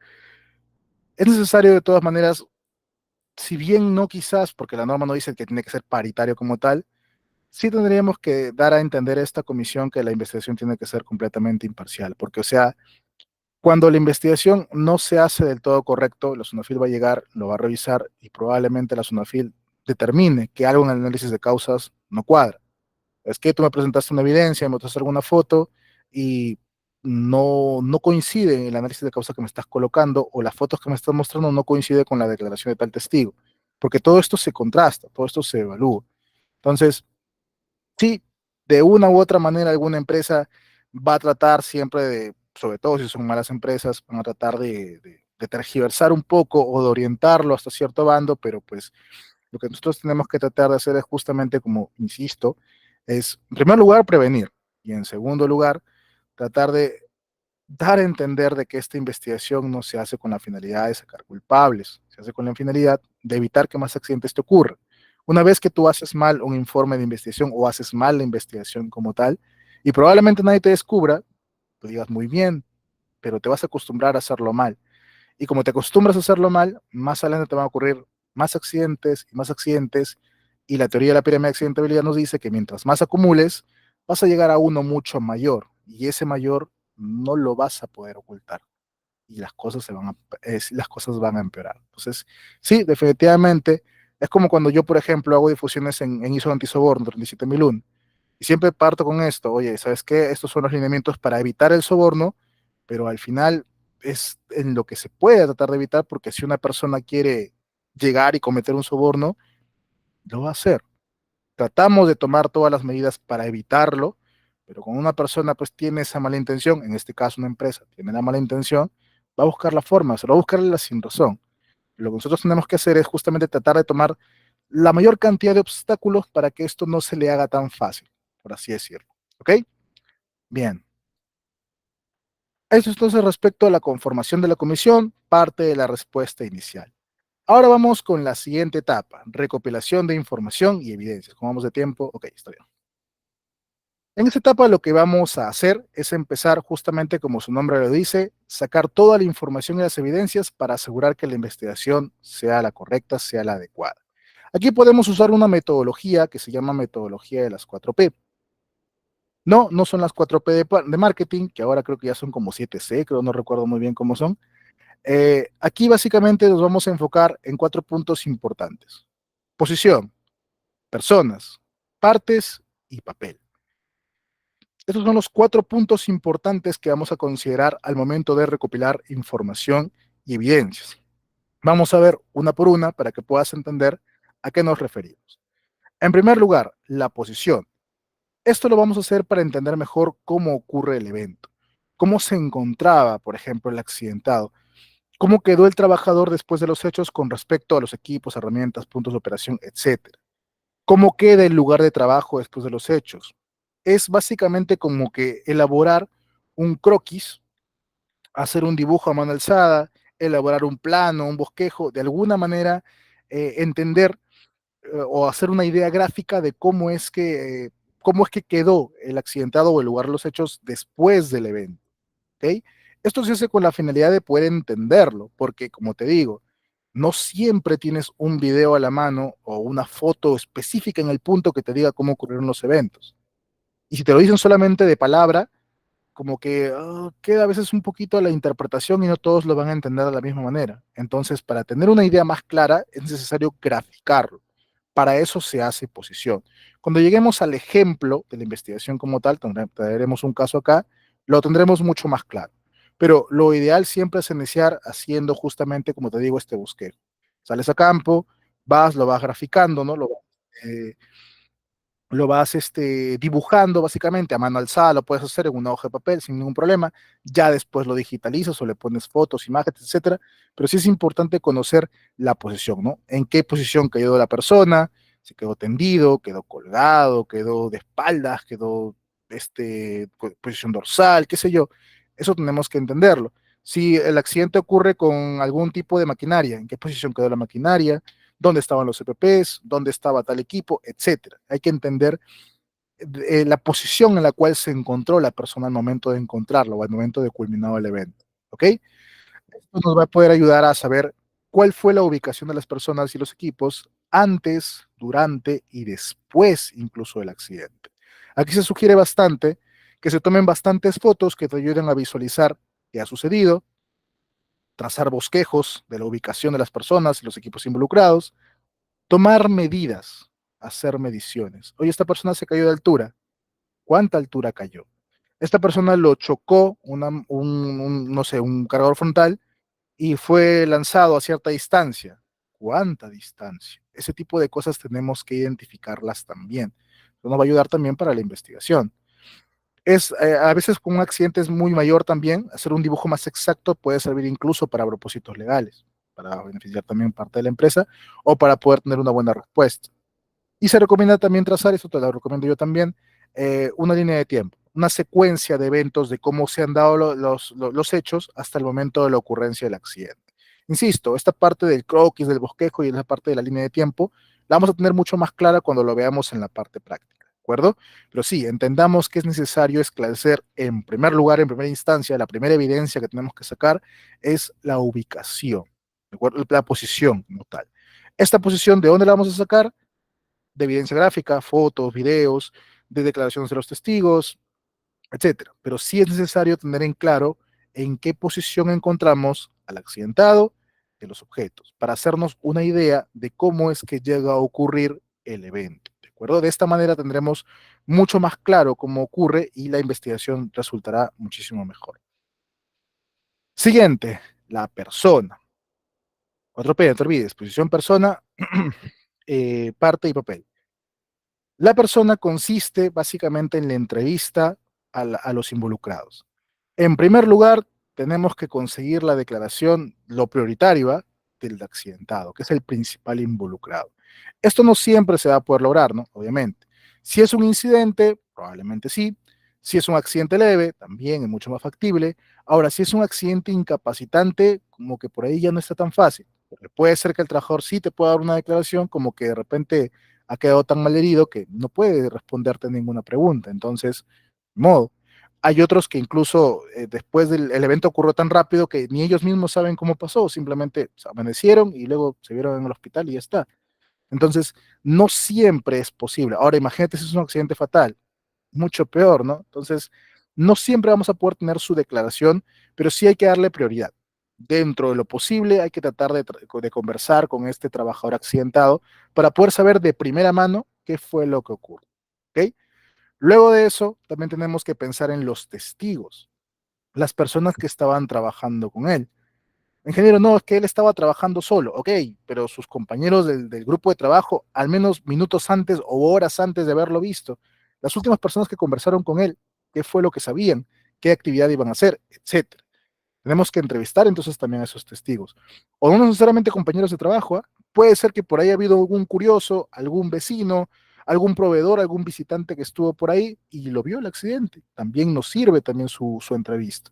es necesario de todas maneras, si bien no quizás, porque la norma no dice que tiene que ser paritario como tal, sí tendríamos que dar a entender a esta comisión que la investigación tiene que ser completamente imparcial, porque, o sea, cuando la investigación no se hace del todo correcto, la SUNAFIL va a llegar, lo va a revisar y probablemente la SUNAFIL determine que algo en el análisis de causas no cuadra. Es que tú me presentaste una evidencia, me mostraste alguna foto y no coincide el análisis de causa que me estás colocando o las fotos que me estás mostrando no coincide con la declaración de tal testigo, porque todo esto se contrasta, todo esto se evalúa. Entonces, sí, de una u otra manera alguna empresa va a tratar siempre de, sobre todo si son malas empresas, van a tratar de tergiversar un poco o de orientarlo hasta cierto bando, pero pues lo que nosotros tenemos que tratar de hacer es justamente, como insisto, es en primer lugar prevenir y en segundo lugar tratar de dar a entender de que esta investigación no se hace con la finalidad de sacar culpables, se hace con la finalidad de evitar que más accidentes te ocurran. Una vez que tú haces mal un informe de investigación o haces mal la investigación como tal, y probablemente nadie te descubra, tú digas muy bien, pero te vas a acostumbrar a hacerlo mal. Y como te acostumbras a hacerlo mal, más adelante te van a ocurrir más accidentes y más accidentes. Y la teoría de la pirámide de accidentabilidad nos dice que mientras más acumules, vas a llegar a uno mucho mayor. Y ese mayor no lo vas a poder ocultar. Y las cosas van a empeorar. Entonces, sí, definitivamente, es como cuando yo, por ejemplo, hago difusiones en ISO antisoborno 37001 y siempre parto con esto, oye, ¿sabes qué? Estos son los lineamientos para evitar el soborno, pero al final es en lo que se puede tratar de evitar, porque si una persona quiere llegar y cometer un soborno, lo va a hacer. tratamos de tomar todas las medidas para evitarlo, pero cuando una persona pues tiene esa mala intención, en este caso una empresa tiene la mala intención, va a buscar la forma, se va a buscar la sin razón. Lo que nosotros tenemos que hacer es justamente tratar de tomar la mayor cantidad de obstáculos para que esto no se le haga tan fácil, por así decirlo. ¿Ok? Bien. Eso es entonces respecto a la conformación de la comisión, parte de la respuesta inicial. Ahora vamos con la siguiente etapa, recopilación de información y evidencias. ¿Cómo vamos de tiempo? Ok, está bien. En esta etapa lo que vamos a hacer es empezar justamente como su nombre lo dice, sacar toda la información y las evidencias para asegurar que la investigación sea la correcta, sea la adecuada. Aquí podemos usar una metodología que se llama metodología de las 4P. No, no son las 4P de marketing, que ahora creo que ya son como 7C, creo, no recuerdo muy bien cómo son. Aquí básicamente nos vamos a enfocar en 4 puntos importantes. Posición, personas, partes y papel. Estos son los 4 puntos importantes que vamos a considerar al momento de recopilar información y evidencias. Vamos a ver una por una para que puedas entender a qué nos referimos. En primer lugar, la posición. Esto lo vamos a hacer para entender mejor cómo ocurre el evento, cómo se encontraba, por ejemplo, el accidentado, cómo quedó el trabajador después de los hechos con respecto a los equipos, herramientas, puntos de operación, etcétera. ¿Cómo queda el lugar de trabajo después de los hechos? Es básicamente como que elaborar un croquis, hacer un dibujo a mano alzada, elaborar un plano, un bosquejo, de alguna manera entender o hacer una idea gráfica de cómo es que quedó el accidentado o el lugar de los hechos después del evento. ¿Ok? Esto se hace con la finalidad de poder entenderlo, porque como te digo, no siempre tienes un video a la mano o una foto específica en el punto que te diga cómo ocurrieron los eventos. Y si te lo dicen solamente de palabra, como que queda a veces un poquito a la interpretación y no todos lo van a entender de la misma manera. Entonces, para tener una idea más clara, es necesario graficarlo. Para eso se hace posición. Cuando lleguemos al ejemplo de la investigación como tal, traeremos un caso acá, lo tendremos mucho más claro. Pero lo ideal siempre es iniciar haciendo justamente, como te digo, este bosquejo. Sales a campo, lo vas graficando, ¿no? Lo vas dibujando básicamente a mano alzada, lo puedes hacer en una hoja de papel sin ningún problema, ya después lo digitalizas o le pones fotos, imágenes, etcétera, pero sí es importante conocer la posición, ¿no? En qué posición quedó la persona, si quedó tendido, quedó colgado, quedó de espaldas, quedó posición dorsal, qué sé yo, eso tenemos que entenderlo. Si el accidente ocurre con algún tipo de maquinaria, en qué posición quedó la maquinaria, dónde estaban los EPPs, dónde estaba tal equipo, etcétera. Hay que entender la posición en la cual se encontró la persona al momento de encontrarlo o al momento de culminado el evento. ¿Ok? Esto nos va a poder ayudar a saber cuál fue la ubicación de las personas y los equipos antes, durante y después incluso del accidente. Aquí se sugiere bastante que se tomen bastantes fotos que te ayuden a visualizar qué ha sucedido, trazar bosquejos de la ubicación de las personas y los equipos involucrados, tomar medidas, hacer mediciones. Oye, esta persona se cayó de altura. ¿Cuánta altura cayó? Esta persona lo chocó no sé, un cargador frontal y fue lanzado a cierta distancia. ¿Cuánta distancia? Ese tipo de cosas tenemos que identificarlas también. Eso nos va a ayudar también para la investigación. A veces con un accidente es muy mayor también, hacer un dibujo más exacto puede servir incluso para propósitos legales, para beneficiar también parte de la empresa o para poder tener una buena respuesta. Y se recomienda también trazar, esto te lo recomiendo yo también, una línea de tiempo, una secuencia de eventos de cómo se han dado los hechos hasta el momento de la ocurrencia del accidente. Insisto, esta parte del croquis, del bosquejo y esa parte de la línea de tiempo la vamos a tener mucho más clara cuando lo veamos en la parte práctica, ¿de acuerdo? Pero sí, entendamos que es necesario esclarecer en primer lugar, en primera instancia, la primera evidencia que tenemos que sacar es la ubicación, ¿de acuerdo? La posición como tal. Esta posición, ¿de dónde la vamos a sacar? De evidencia gráfica, fotos, videos, de declaraciones de los testigos, etcétera. Pero sí es necesario tener en claro en qué posición encontramos al accidentado de los objetos, para hacernos una idea de cómo es que llega a ocurrir el evento. ¿De acuerdo? De esta manera tendremos mucho más claro cómo ocurre y la investigación resultará muchísimo mejor. Siguiente, la persona. 4P, no te olvides, posición, persona, parte y papel. La persona consiste básicamente en la entrevista a los involucrados. En primer lugar, tenemos que conseguir la declaración, lo prioritario, ¿ah?, del accidentado, que es el principal involucrado. Esto no siempre se va a poder lograr, ¿no? Obviamente. Si es un incidente, probablemente sí. Si es un accidente leve, también es mucho más factible. Ahora, si es un accidente incapacitante, como que por ahí ya no está tan fácil. Porque puede ser que el trabajador sí te pueda dar una declaración, como que de repente ha quedado tan mal herido que no puede responderte ninguna pregunta. Entonces, de modo. Hay otros que incluso después del el evento ocurrió tan rápido que ni ellos mismos saben cómo pasó, simplemente se amanecieron y luego se vieron en el hospital y ya está. Entonces, no siempre es posible. Ahora, imagínate si es un accidente fatal, mucho peor, ¿no? Entonces, no siempre vamos a poder tener su declaración, pero sí hay que darle prioridad. Dentro de lo posible, hay que tratar de conversar con este trabajador accidentado para poder saber de primera mano qué fue lo que ocurrió. ¿Ok? Luego de eso, también tenemos que pensar en los testigos, las personas que estaban trabajando con él. Ingeniero, no, es que él estaba trabajando solo, ok, pero sus compañeros del grupo de trabajo, al menos minutos antes o horas antes de haberlo visto, las últimas personas que conversaron con él, qué fue lo que sabían, qué actividad iban a hacer, etcétera. Tenemos que entrevistar entonces también a esos testigos. O no necesariamente compañeros de trabajo, ¿eh? Puede ser que por ahí ha habido algún curioso, algún vecino, algún proveedor, algún visitante que estuvo por ahí y lo vio el accidente. También nos sirve también su entrevista.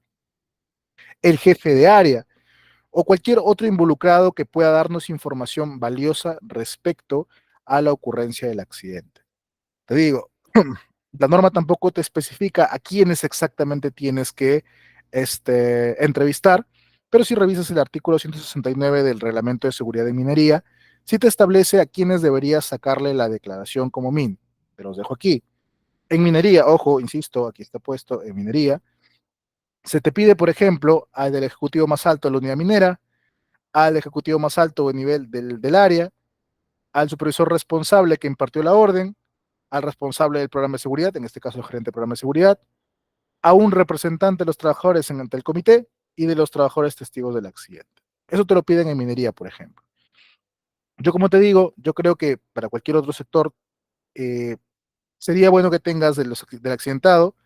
El jefe de área o cualquier otro involucrado que pueda darnos información valiosa respecto a la ocurrencia del accidente. Te digo, la norma tampoco te especifica a quiénes exactamente tienes que entrevistar, pero si revisas el artículo 169 del Reglamento de Seguridad de Minería, sí te establece a quiénes deberías sacarle la declaración como MIN. Te los dejo aquí. En minería, ojo, insisto, aquí está puesto en minería, se te pide, por ejemplo, al del ejecutivo más alto de la unidad minera, al ejecutivo más alto de nivel del área, al supervisor responsable que impartió la orden, al responsable del programa de seguridad, en este caso el gerente del programa de seguridad, a un representante de los trabajadores ante el comité y de los trabajadores testigos del accidente. Eso te lo piden en minería, por ejemplo. Yo, como te digo, yo creo que para cualquier otro sector eh, sería bueno que tengas del accidentado,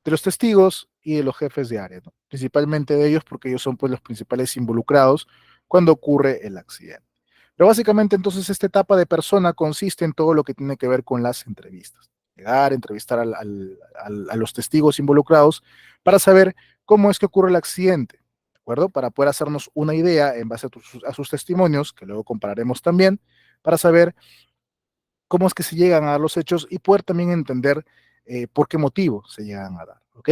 de los testigos y de los jefes de área, ¿no? Principalmente de ellos porque ellos son pues, los principales involucrados cuando ocurre el accidente. Pero básicamente entonces esta etapa de persona consiste en todo lo que tiene que ver con las entrevistas. Llegar, entrevistar a los testigos involucrados para saber cómo es que ocurre el accidente, ¿de acuerdo? Para poder hacernos una idea en base a sus testimonios, que luego compararemos también, para saber cómo es que se llegan a dar los hechos y poder también entender por qué motivo se llegan a dar, ¿ok?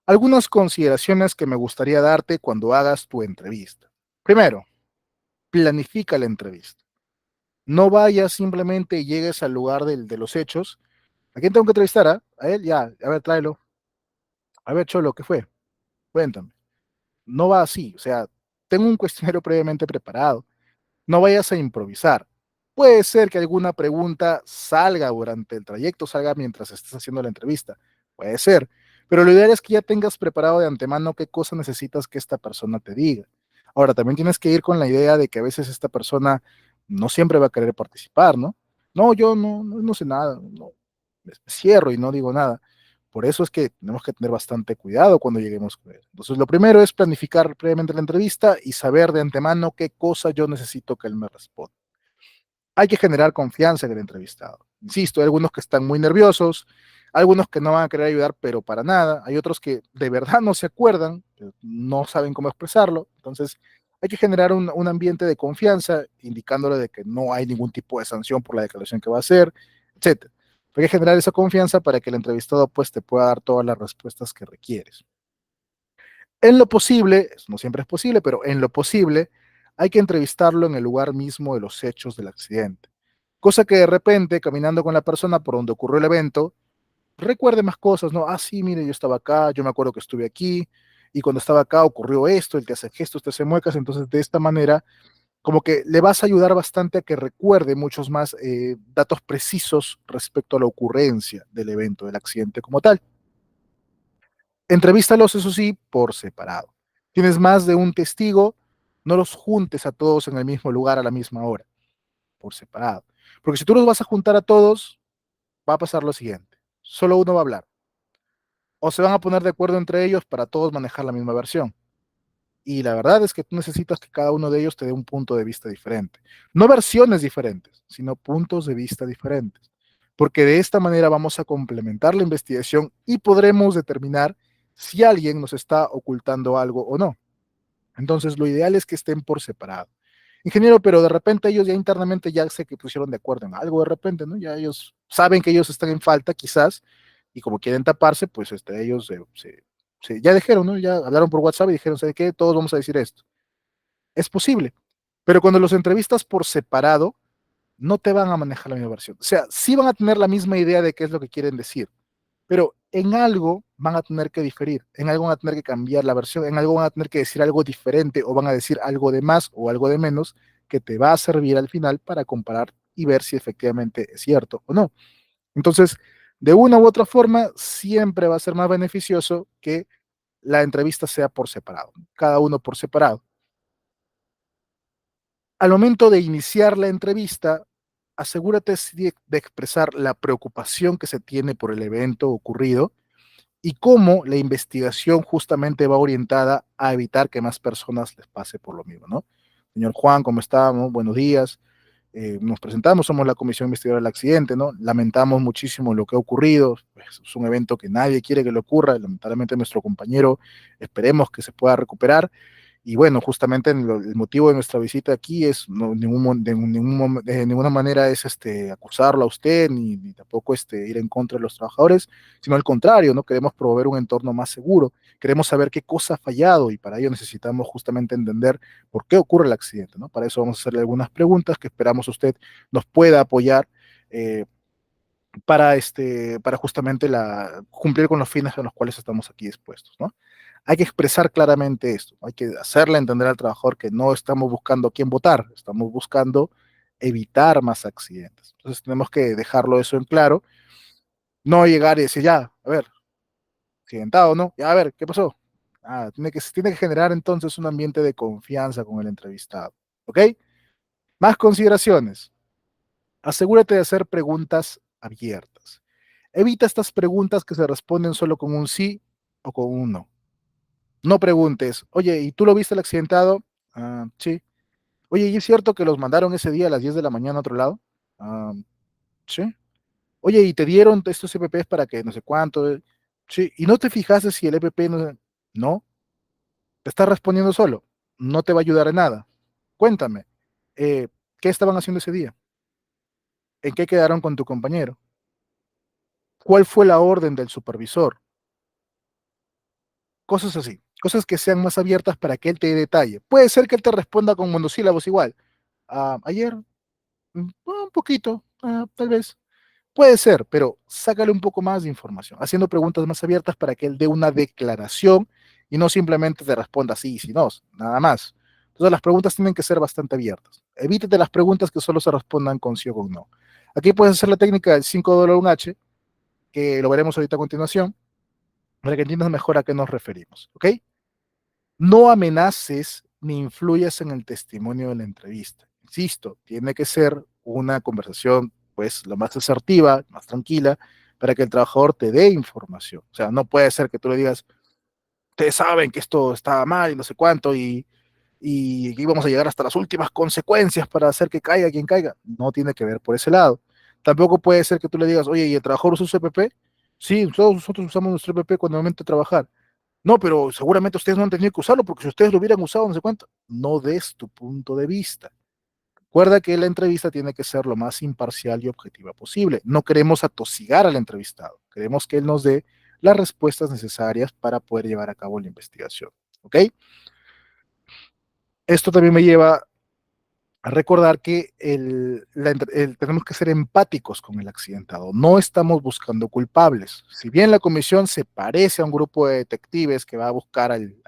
Algunas consideraciones que me gustaría darte cuando hagas tu entrevista. Primero, planifica la entrevista. No vayas simplemente y llegues al lugar de los hechos. ¿A quién tengo que entrevistar? ¿Ah? A él, ya, a ver, tráelo. A ver, Cholo, ¿qué fue? Cuéntame. No va así, o sea, tengo un cuestionario previamente preparado. No vayas a improvisar. Puede ser que alguna pregunta salga durante el trayecto, salga mientras estés haciendo la entrevista. Puede ser. Pero lo ideal es que ya tengas preparado de antemano qué cosa necesitas que esta persona te diga. Ahora, también tienes que ir con la idea de que a veces esta persona no siempre va a querer participar, ¿no? No, yo no sé nada, no, me cierro y no digo nada. Por eso es que tenemos que tener bastante cuidado cuando lleguemos con él. Entonces, lo primero es planificar previamente la entrevista y saber de antemano qué cosa yo necesito que él me responda. Hay que generar confianza en el entrevistado. Insisto, hay algunos que están muy nerviosos, algunos que no van a querer ayudar, pero para nada. Hay otros que de verdad no se acuerdan, no saben cómo expresarlo. Entonces, hay que generar un ambiente de confianza, indicándole de que no hay ningún tipo de sanción por la declaración que va a hacer, etcétera. Hay que generar esa confianza para que el entrevistado pues, te pueda dar todas las respuestas que requieres. En lo posible, eso no siempre es posible, pero en lo posible, hay que entrevistarlo en el lugar mismo de los hechos del accidente. Cosa que de repente, caminando con la persona por donde ocurrió el evento, recuerde más cosas, ¿no? Ah, sí, mire, yo estaba acá, yo me acuerdo que estuve aquí, y cuando estaba acá ocurrió esto, el te hace gestos, te hace muecas, entonces de esta manera, como que le vas a ayudar bastante a que recuerde muchos más datos precisos respecto a la ocurrencia del evento, del accidente como tal. Entrevístalos, eso sí, por separado. Tienes más de un testigo, no los juntes a todos en el mismo lugar a la misma hora, por separado. Porque si tú los vas a juntar a todos, va a pasar lo siguiente. Solo uno va a hablar. O se van a poner de acuerdo entre ellos para todos manejar la misma versión. Y la verdad es que tú necesitas que cada uno de ellos te dé un punto de vista diferente. No versiones diferentes, sino puntos de vista diferentes. Porque de esta manera vamos a complementar la investigación y podremos determinar si alguien nos está ocultando algo o no. Entonces, lo ideal es que estén por separado. Ingeniero, pero de repente ellos ya internamente ya sé que pusieron de acuerdo en algo de repente, ¿no? Ya ellos saben que ellos están en falta, quizás, y como quieren taparse, pues ellos ya dijeron, ¿no? Ya hablaron por WhatsApp y dijeron, ¿sabe qué? Todos vamos a decir esto. Es posible, pero cuando los entrevistas por separado, no te van a manejar la misma versión. O sea, sí van a tener la misma idea de qué es lo que quieren decir, pero en algo van a tener que diferir, en algo van a tener que cambiar la versión, en algo van a tener que decir algo diferente o van a decir algo de más o algo de menos que te va a servir al final para comparar y ver si efectivamente es cierto o no. Entonces, de una u otra forma, siempre va a ser más beneficioso que la entrevista sea por separado, cada uno por separado. Al momento de iniciar la entrevista, asegúrate de expresar la preocupación que se tiene por el evento ocurrido y cómo la investigación justamente va orientada a evitar que más personas les pase por lo mismo, ¿no? Señor Juan, ¿cómo estamos? Buenos días. Nos presentamos, somos la Comisión Investigadora del Accidente, ¿no? Lamentamos muchísimo lo que ha ocurrido, pues, es un evento que nadie quiere que le ocurra, lamentablemente nuestro compañero esperemos que se pueda recuperar y bueno, justamente el motivo de nuestra visita aquí es de ninguna manera es acusarlo a usted, ni tampoco ir en contra de los trabajadores, sino al contrario, ¿no? Queremos proveer un entorno más seguro, queremos saber qué cosa ha fallado y para ello necesitamos justamente entender por qué ocurre el accidente, ¿no? Para eso vamos a hacerle algunas preguntas que esperamos usted nos pueda apoyar eh, para justamente cumplir con los fines a los cuales estamos aquí expuestos, ¿no? Hay que expresar claramente esto, hay que hacerle entender al trabajador que no estamos buscando a quién votar, estamos buscando evitar más accidentes. Entonces tenemos que dejarlo eso en claro, no llegar y decir, ya, a ver, accidentado, ¿no? Ya, a ver, ¿qué pasó? Tiene que generar entonces un ambiente de confianza con el entrevistado, ¿ok? Más consideraciones. Asegúrate de hacer preguntas abiertas. Evita estas preguntas que se responden solo con un sí o con un no. No preguntes, oye, ¿y tú lo viste el accidentado? Ah, sí. Oye, ¿y es cierto que los mandaron ese día a las 10 de la mañana a otro lado? Ah, sí. Oye, ¿y te dieron estos EPPs para que no sé cuánto? Sí. ¿Y no te fijaste si el EPP no? No. ¿Te estás respondiendo solo? No te va a ayudar en nada. Cuéntame, eh, ¿qué estaban haciendo ese día? ¿En qué quedaron con tu compañero? ¿Cuál fue la orden del supervisor? Cosas así, cosas que sean más abiertas para que él te dé detalle. Puede ser que él te responda con monosílabos igual. Ayer, un poquito, tal vez. Puede ser, pero sácale un poco más de información, haciendo preguntas más abiertas para que él dé una declaración y no simplemente te responda sí, sí, no, nada más. Entonces las preguntas tienen que ser bastante abiertas. Evítate las preguntas que solo se respondan con sí o con no. Aquí puedes hacer la técnica del 5 un H, que lo veremos ahorita a continuación, para que entiendas mejor a qué nos referimos, ¿ok? No amenaces ni influyas en el testimonio de la entrevista. Insisto, tiene que ser una conversación, pues, lo más asertiva, más tranquila, para que el trabajador te dé información. O sea, no puede ser que tú le digas, ustedes saben que esto estaba mal y no sé cuánto, y íbamos a llegar hasta las últimas consecuencias para hacer que caiga quien caiga. No tiene que ver por ese lado. Tampoco puede ser que tú le digas, oye, ¿y el trabajador usa su EPP? Sí, todos nosotros usamos nuestro EPP cuando momento de trabajar. No, pero seguramente ustedes no han tenido que usarlo porque si ustedes lo hubieran usado, no sé cuánto. No des tu punto de vista. Recuerda que la entrevista tiene que ser lo más imparcial y objetiva posible. No queremos atosigar al entrevistado. Queremos que él nos dé las respuestas necesarias para poder llevar a cabo la investigación. ¿Ok? Esto también me lleva a recordar que tenemos que ser empáticos con el accidentado. No estamos buscando culpables. Si bien la comisión se parece a un grupo de detectives que va a buscar al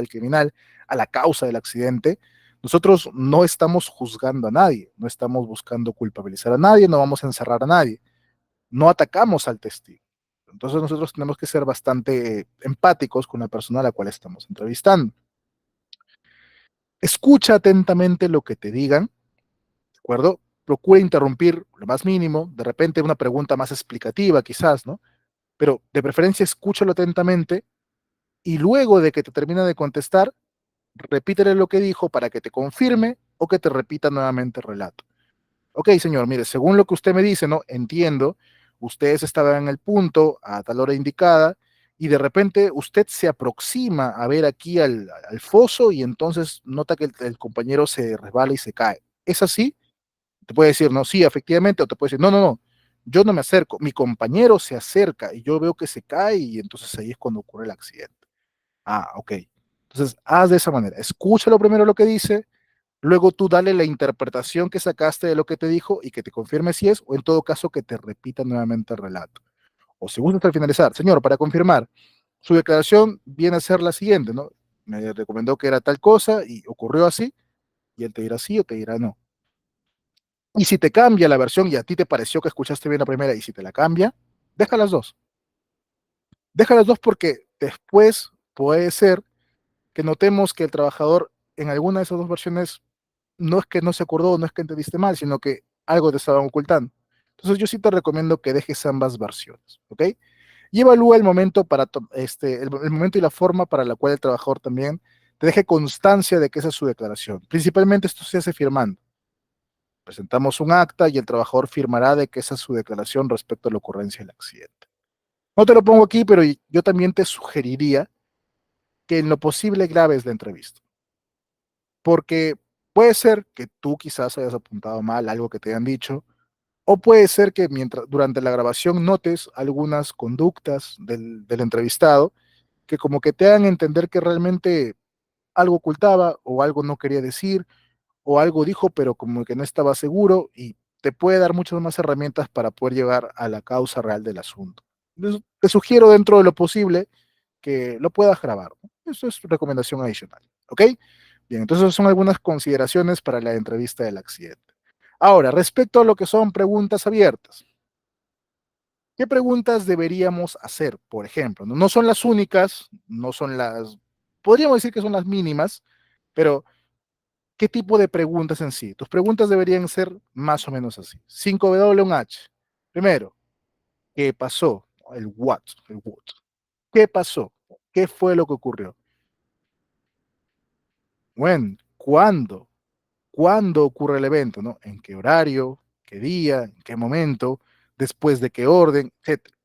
criminal, a la causa del accidente, nosotros no estamos juzgando a nadie, no estamos buscando culpabilizar a nadie, no vamos a encerrar a nadie, no atacamos al testigo. Entonces nosotros tenemos que ser bastante empáticos con la persona a la cual estamos entrevistando. Escucha atentamente lo que te digan, ¿de acuerdo? procura interrumpir lo más mínimo, de repente una pregunta más explicativa quizás, ¿no? Pero de preferencia escúchalo atentamente y luego de que te termine de contestar, repítele lo que dijo para que te confirme o que te repita nuevamente el relato. Ok, señor, mire, según lo que usted me dice, ¿no? Entiendo, ustedes estaban en el punto a tal hora indicada y de repente usted se aproxima a ver aquí al foso y entonces nota que el compañero se resbala y se cae. ¿Es así? Te puede decir, no, sí, efectivamente, o te puede decir, no, no, no, yo no me acerco, mi compañero se acerca y yo veo que se cae y entonces ahí es cuando ocurre el accidente. Ah, ok. Entonces, haz de esa manera. Escúchalo primero lo que dice, luego tú dale la interpretación que sacaste de lo que te dijo y que te confirme si es, o en todo caso que te repita nuevamente el relato. O si gusta al finalizar, señor, para confirmar, su declaración viene a ser la siguiente, ¿no? Me recomendó que era tal cosa y ocurrió así, y él te dirá sí o te dirá no. Y si te cambia la versión y a ti te pareció que escuchaste bien la primera y si te la cambia, deja las dos. Deja las dos porque después puede ser que notemos que el trabajador en alguna de esas dos versiones no es que no se acordó, no es que entendiste mal, sino que algo te estaban ocultando. Entonces yo sí te recomiendo que dejes ambas versiones, ¿ok? Y evalúa el momento el momento y la forma para la cual el trabajador también te deje constancia de que esa es su declaración. Principalmente esto se hace firmando. Presentamos un acta y el trabajador firmará de que esa es su declaración respecto a la ocurrencia del accidente. No te lo pongo aquí, pero yo también te sugeriría que en lo posible grabes la entrevista, porque puede ser que tú quizás hayas apuntado mal algo que te hayan dicho, o puede ser que durante la grabación notes algunas conductas del entrevistado que como que te hagan entender que realmente algo ocultaba o algo no quería decir o algo dijo, pero como que no estaba seguro y te puede dar muchas más herramientas para poder llegar a la causa real del asunto. Entonces, te sugiero dentro de lo posible que lo puedas grabar, ¿no? Eso es recomendación adicional. ¿Ok? Bien, entonces son algunas consideraciones para la entrevista del accidente. Ahora, respecto a lo que son preguntas abiertas, ¿qué preguntas deberíamos hacer? Por ejemplo, no son las únicas, no son las, podríamos decir que son las mínimas, pero ¿qué tipo de preguntas en sí? Tus preguntas deberían ser más o menos así. 5W, un H. Primero, ¿qué pasó? El what. ¿Qué pasó? ¿Qué fue lo que ocurrió? When, ¿cuándo? ¿Cuándo ocurre el evento? ¿No? ¿En qué horario? ¿Qué día? ¿En qué momento? ¿Después de qué orden? Etcétera.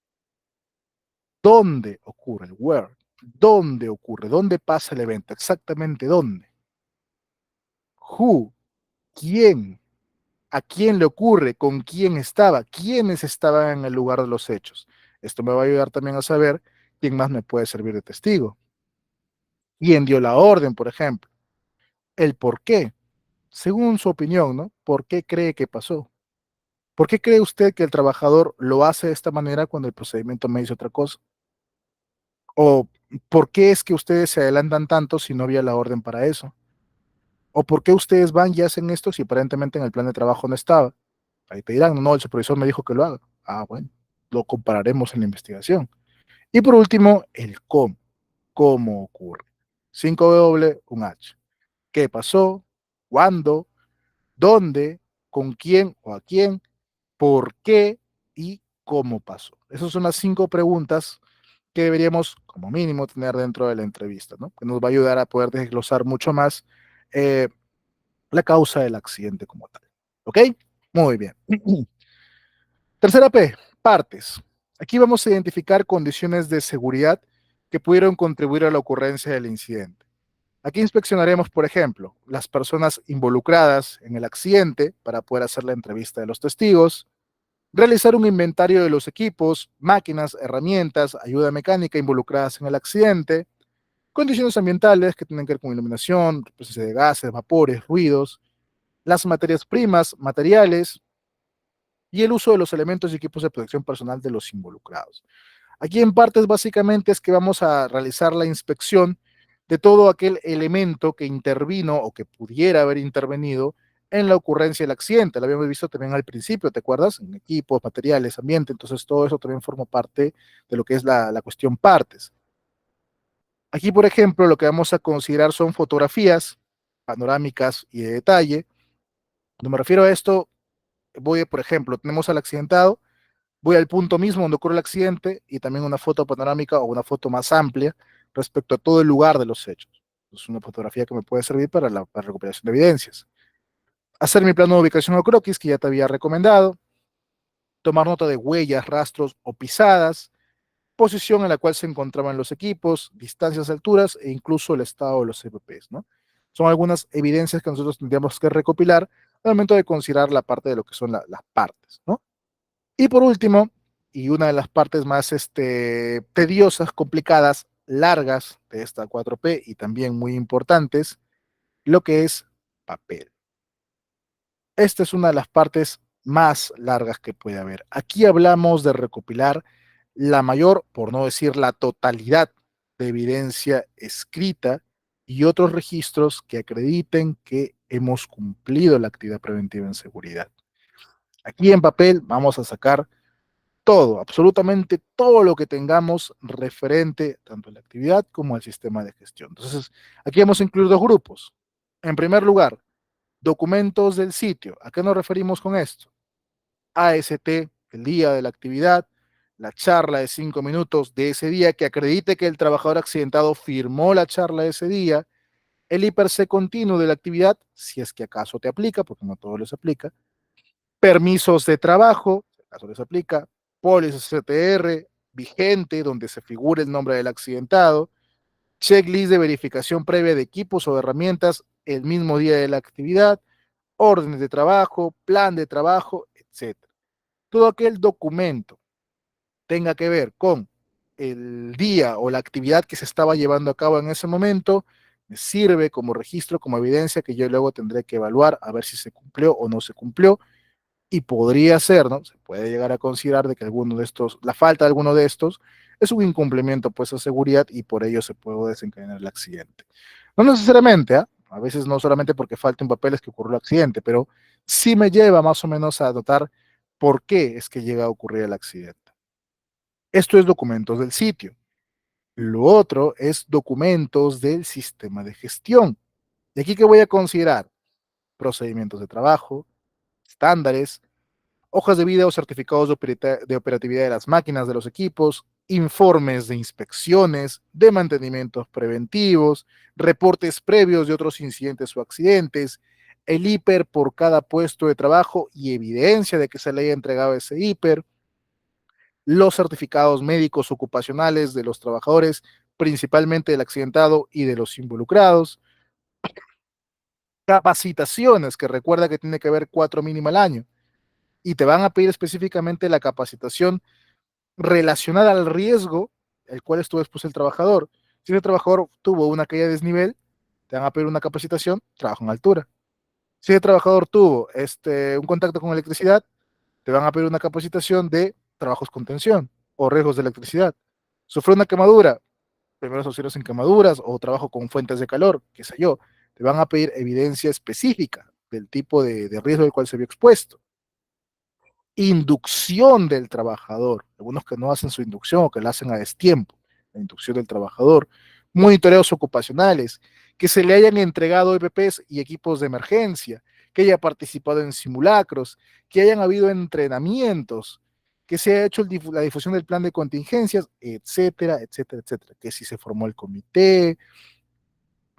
¿Dónde ocurre el where? ¿Dónde ocurre? ¿Dónde pasa el evento? Exactamente dónde. Who, ¿quién? ¿A quién le ocurre? ¿Con quién estaba? ¿Quiénes estaban en el lugar de los hechos? Esto me va a ayudar también a saber quién más me puede servir de testigo. ¿Quién dio la orden, por ejemplo? El por qué, según su opinión, ¿no? ¿Por qué cree que pasó? ¿Por qué cree usted que el trabajador lo hace de esta manera cuando el procedimiento me dice otra cosa? ¿O por qué es que ustedes se adelantan tanto si no había la orden para eso? ¿O por qué ustedes van y hacen esto si aparentemente en el plan de trabajo no estaba? Ahí te dirán, no, el supervisor me dijo que lo haga. Ah, bueno, lo compararemos en la investigación. Y por último, el cómo. ¿Cómo ocurre? 5W, un H. ¿Qué pasó? ¿Cuándo? ¿Dónde? ¿Con quién o a quién? ¿Por qué? ¿Y cómo pasó? Esas son las 5 preguntas que deberíamos, como mínimo, tener dentro de la entrevista, ¿no? Que nos va a ayudar a poder desglosar mucho más eh, la causa del accidente como tal. ¿Ok? Muy bien. Tercera P, partes. Aquí vamos a identificar condiciones de seguridad que pudieron contribuir a la ocurrencia del incidente. Aquí inspeccionaremos, por ejemplo, las personas involucradas en el accidente para poder hacer la entrevista de los testigos, realizar un inventario de los equipos, máquinas, herramientas, ayuda mecánica involucradas en el accidente, condiciones ambientales que tienen que ver con iluminación, presencia de gases, vapores, ruidos, las materias primas, materiales y el uso de los elementos y equipos de protección personal de los involucrados. Aquí en partes básicamente es que vamos a realizar la inspección de todo aquel elemento que intervino o que pudiera haber intervenido en la ocurrencia del accidente. Lo habíamos visto también al principio, ¿te acuerdas? En equipos, materiales, ambiente, entonces todo eso también forma parte de lo que es la cuestión partes. Aquí, por ejemplo, lo que vamos a considerar son fotografías panorámicas y de detalle. Cuando me refiero a esto, voy, por ejemplo, tenemos al accidentado, voy al punto mismo donde ocurre el accidente y también una foto panorámica o una foto más amplia respecto a todo el lugar de los hechos. Es una fotografía que me puede servir para la recuperación de evidencias. Hacer mi plano de ubicación o croquis, que ya te había recomendado. Tomar nota de huellas, rastros o pisadas, posición en la cual se encontraban los equipos, distancias, alturas e incluso el estado de los CPPs, ¿no? Son algunas evidencias que nosotros tendríamos que recopilar al momento de considerar la parte de lo que son las partes, ¿no? Y por último, y una de las partes más tediosas, complicadas, largas de esta 4P y también muy importantes, lo que es papel. Esta es una de las partes más largas que puede haber. Aquí hablamos de recopilar la mayor, por no decir la totalidad, de evidencia escrita y otros registros que acrediten que hemos cumplido la actividad preventiva en seguridad. Aquí en papel vamos a sacar todo, absolutamente todo lo que tengamos referente tanto a la actividad como al sistema de gestión. Entonces, aquí hemos incluido dos grupos. En primer lugar, documentos del sitio. ¿A qué nos referimos con esto? AST, el día de la actividad, la charla de 5 minutos de ese día que acredite que el trabajador accidentado firmó la charla de ese día, el IPRC continuo de la actividad, si es que acaso te aplica, porque no todos les aplica, permisos de trabajo, si acaso les aplica, póliza CTR vigente, donde se figure el nombre del accidentado, checklist de verificación previa de equipos o herramientas el mismo día de la actividad, órdenes de trabajo, plan de trabajo, etcétera. Todo aquel documento tenga que ver con el día o la actividad que se estaba llevando a cabo en ese momento, me sirve como registro, como evidencia que yo luego tendré que evaluar a ver si se cumplió o no se cumplió y podría ser, ¿no? Se puede llegar a considerar de que alguno de estos, la falta de alguno de estos es un incumplimiento pues a seguridad y por ello se puede desencadenar el accidente. No necesariamente, ¿eh? A veces no solamente porque falte un papel es que ocurrió el accidente, pero sí me lleva más o menos a notar por qué es que llega a ocurrir el accidente. Esto es documentos del sitio. Lo otro es documentos del sistema de gestión. ¿Y aquí qué voy a considerar? Procedimientos de trabajo, estándares, hojas de vida o certificados de operatividad de las máquinas de los equipos, informes de inspecciones, de mantenimientos preventivos, reportes previos de otros incidentes o accidentes, el hiper por cada puesto de trabajo y evidencia de que se le haya entregado ese hiper, los certificados médicos ocupacionales de los trabajadores, principalmente del accidentado y de los involucrados, capacitaciones, que recuerda que tiene que haber 4 mínimo al año, y te van a pedir específicamente la capacitación relacionada al riesgo, el cual estuvo expuesto el trabajador. Si el trabajador tuvo una caída de desnivel, te van a pedir una capacitación, trabajo en altura. Si el trabajador tuvo un contacto con electricidad, te van a pedir una capacitación de trabajos con tensión o riesgos de electricidad. Sufrió una quemadura, primeros auxilios en quemaduras o trabajo con fuentes de calor, qué sé yo. Te van a pedir evidencia específica del tipo de riesgo al cual se vio expuesto. Inducción del trabajador, algunos que no hacen su inducción o que la hacen a destiempo, la inducción del trabajador, monitoreos ocupacionales, que se le hayan entregado EPPs y equipos de emergencia, que haya participado en simulacros, que hayan habido entrenamientos, que se haya hecho la difusión del plan de contingencias, etcétera, etcétera, etcétera, que si se formó el comité,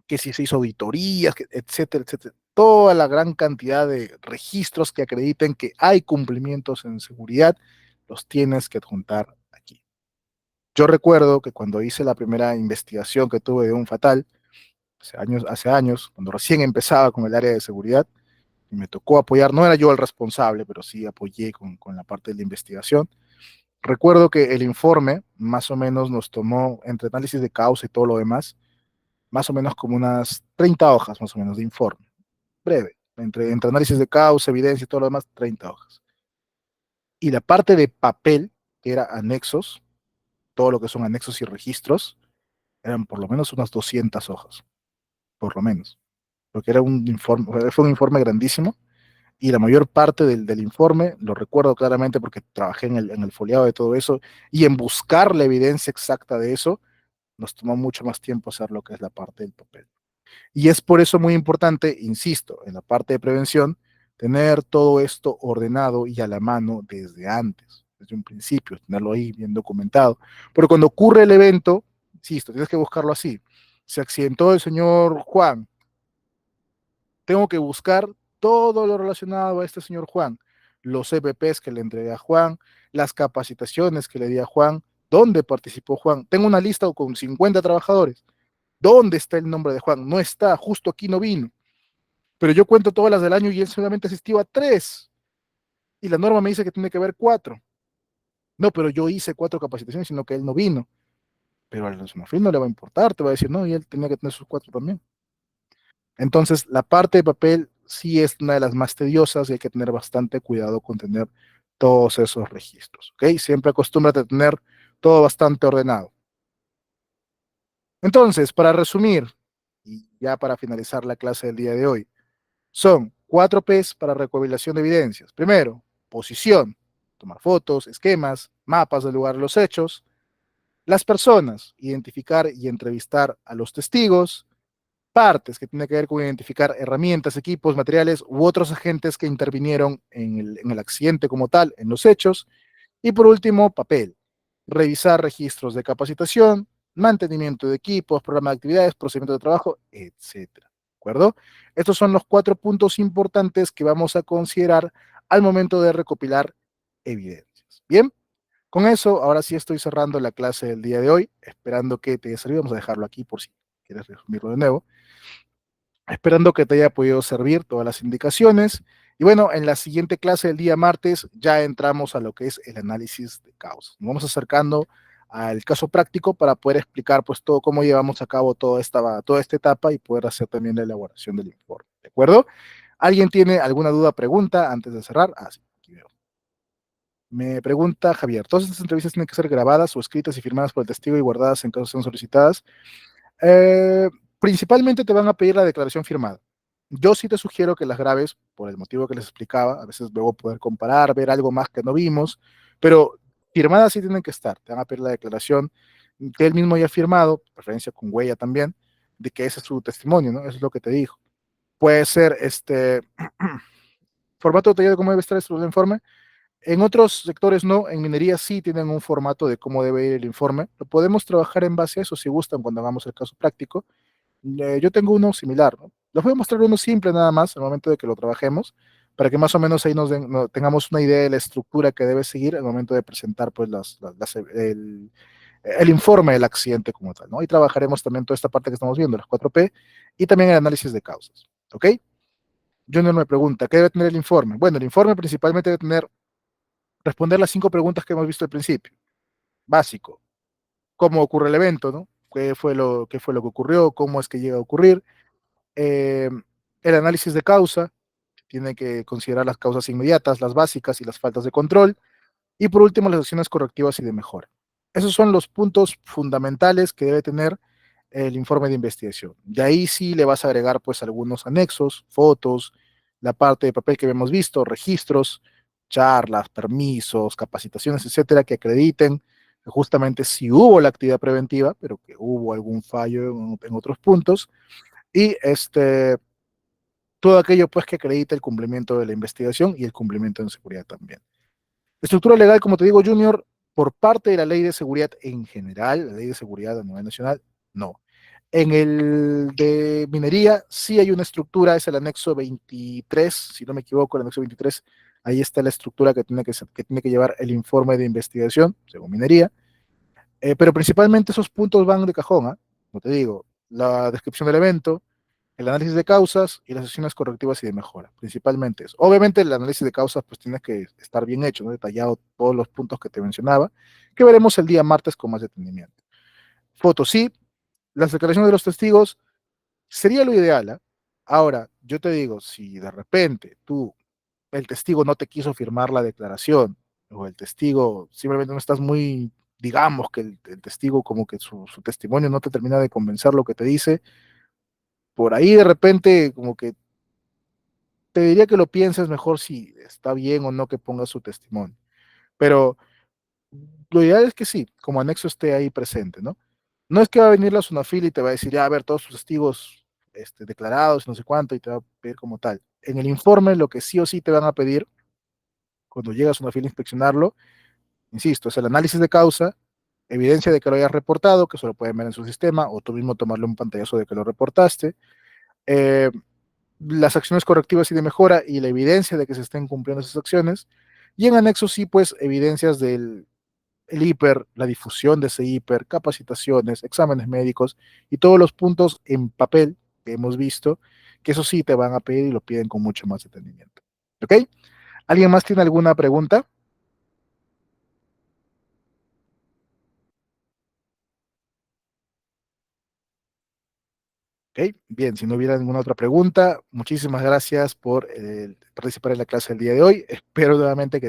que si se hizo auditorías, etcétera, etcétera. Toda la gran cantidad de registros que acrediten que hay cumplimientos en seguridad, los tienes que adjuntar aquí. Yo recuerdo que cuando hice la primera investigación que tuve de un fatal, hace años, cuando recién empezaba con el área de seguridad, y me tocó apoyar, no era yo el responsable, pero sí apoyé con la parte de la investigación. Recuerdo que el informe más o menos nos tomó, entre análisis de causa y todo lo demás, más o menos como unas 30 hojas más o menos de informe, breve, entre análisis de causa, evidencia y todo lo demás, 30 hojas. Y la parte de papel, que era anexos, todo lo que son anexos y registros, eran por lo menos unas 200 hojas, por lo menos, porque era un informe, fue un informe grandísimo y la mayor parte del informe, lo recuerdo claramente porque trabajé en el foliado de todo eso y en buscar la evidencia exacta de eso, nos tomó mucho más tiempo hacer lo que es la parte del papel. Y es por eso muy importante, insisto, en la parte de prevención, tener todo esto ordenado y a la mano desde antes, desde un principio, tenerlo ahí bien documentado. Pero cuando ocurre el evento, insisto, tienes que buscarlo así. Se accidentó el señor Juan, tengo que buscar todo lo relacionado a este señor Juan, los EPPs que le entregué a Juan, las capacitaciones que le di a Juan, dónde participó Juan. Tengo una lista con 50 trabajadores. ¿Dónde está el nombre de Juan? No está, justo aquí no vino. Pero yo cuento todas las del año y él solamente asistió a 3. Y la norma me dice que tiene que haber 4. No, pero yo hice 4 capacitaciones, sino que él no vino. Pero al Sunafil no le va a importar, te va a decir, no, y él tenía que tener sus 4 también. Entonces, la parte de papel sí es una de las más tediosas y hay que tener bastante cuidado con tener todos esos registros, ¿ok? Siempre acostúmbrate a tener todo bastante ordenado. Entonces, para resumir, y ya para finalizar la clase del día de hoy, son 4 P's para recopilación de evidencias. Primero, posición, tomar fotos, esquemas, mapas del lugar de los hechos. Las personas, identificar y entrevistar a los testigos. Partes, que tiene que ver con identificar herramientas, equipos, materiales u otros agentes que intervinieron en el accidente como tal, en los hechos. Y por último, papel. Revisar registros de capacitación, mantenimiento de equipos, programa de actividades, procedimiento de trabajo, etcétera. ¿De acuerdo? Estos son los 4 puntos importantes que vamos a considerar al momento de recopilar evidencias. Bien, con eso, ahora sí estoy cerrando la clase del día de hoy, esperando que te haya servido. Vamos a dejarlo aquí por si quieres resumirlo de nuevo. Esperando que te haya podido servir todas las indicaciones. Y bueno, en la siguiente clase del día martes ya entramos a lo que es el análisis de causas. Nos vamos acercando al caso práctico para poder explicar pues todo cómo llevamos a cabo toda esta etapa y poder hacer también la elaboración del informe. ¿De acuerdo? ¿Alguien tiene alguna duda, pregunta antes de cerrar? Ah, sí, aquí veo. Me pregunta Javier, ¿todas estas entrevistas tienen que ser grabadas o escritas y firmadas por el testigo y guardadas en caso sean solicitadas? Eh, Principalmente te van a pedir la declaración firmada. Yo sí te sugiero que las grabes por el motivo que les explicaba. A veces luego poder comparar, ver algo más que no vimos, pero firmadas sí tienen que estar. Te van a pedir la declaración que él mismo haya firmado, preferencia con huella también, de que ese es su testimonio, ¿no? Eso es lo que te dijo. Puede ser formato detallado de cómo debe estar estructurado el informe. En otros sectores no, en minería sí tienen un formato de cómo debe ir el informe. Lo podemos trabajar en base a eso si gustan cuando hagamos el caso práctico. Yo tengo uno similar, ¿no? Les voy a mostrar uno simple nada más al momento de que lo trabajemos, para que más o menos ahí tengamos una idea de la estructura que debe seguir al momento de presentar pues, el informe del accidente como tal, ¿no? Y trabajaremos también toda esta parte que estamos viendo, las 4P, y también el análisis de causas, ¿ok? Junior me pregunta, ¿qué debe tener el informe? Bueno, el informe principalmente debe responder las 5 preguntas que hemos visto al principio. Básico, ¿cómo ocurre el evento, ¿no? Qué fue lo que ocurrió? ¿Cómo es que llega a ocurrir? eh, el análisis de causa, tiene que considerar las causas inmediatas, las básicas y las faltas de control, y por último las acciones correctivas y de mejora. Esos son los puntos fundamentales que debe tener el informe de investigación. De ahí sí le vas a agregar pues algunos anexos, fotos, la parte de papel que hemos visto, registros, charlas, permisos, capacitaciones, etcétera, que acrediten justamente si hubo la actividad preventiva, pero que hubo algún fallo en otros puntos, y todo aquello pues que acredite el cumplimiento de la investigación y el cumplimiento de seguridad también. Estructura legal, como te digo, Junior, por parte de la ley de seguridad en general, la ley de seguridad a nivel nacional, no. En el de minería sí hay una estructura, es el anexo 23, si no me equivoco, el anexo 23, ahí está la estructura que tiene que llevar el informe de investigación, según minería, pero principalmente esos puntos van de cajón, ¿eh? Como te digo, la descripción del evento, el análisis de causas y las acciones correctivas y de mejora, principalmente eso. Obviamente el análisis de causas pues tiene que estar bien hecho, ¿no? Detallado todos los puntos que te mencionaba, que veremos el día martes con más detenimiento. Fotos sí, las declaraciones de los testigos sería lo ideal, ¿eh? Ahora, yo te digo, si de repente el testigo no te quiso firmar la declaración o el testigo simplemente no estás muy, digamos que el testigo como que su testimonio no te termina de convencer lo que te dice, por ahí de repente como que te diría que lo pienses mejor si está bien o no que ponga su testimonio. Pero lo ideal es que sí, como anexo esté ahí presente, ¿no? No es que va a venir la Sunafil y te va a decir, ya, a ver, todos sus testigos declarados, no sé cuánto, y te va a pedir como tal. En el informe, lo que sí o sí te van a pedir cuando llegas a una fila a inspeccionarlo, insisto, es el análisis de causa, evidencia de que lo hayas reportado, que eso lo pueden ver en su sistema, o tú mismo tomarle un pantallazo de que lo reportaste, eh, las acciones correctivas y de mejora y la evidencia de que se estén cumpliendo esas acciones, y en anexo sí, pues evidencias del el hiper, la difusión de ese hiper, capacitaciones, exámenes médicos y todos los puntos en papel que hemos visto, que eso sí te van a pedir y lo piden con mucho más detenimiento. ¿Ok? ¿Alguien más tiene alguna pregunta? Ok, bien, si no hubiera ninguna otra pregunta, muchísimas gracias por participar en la clase del día de hoy. Espero nuevamente que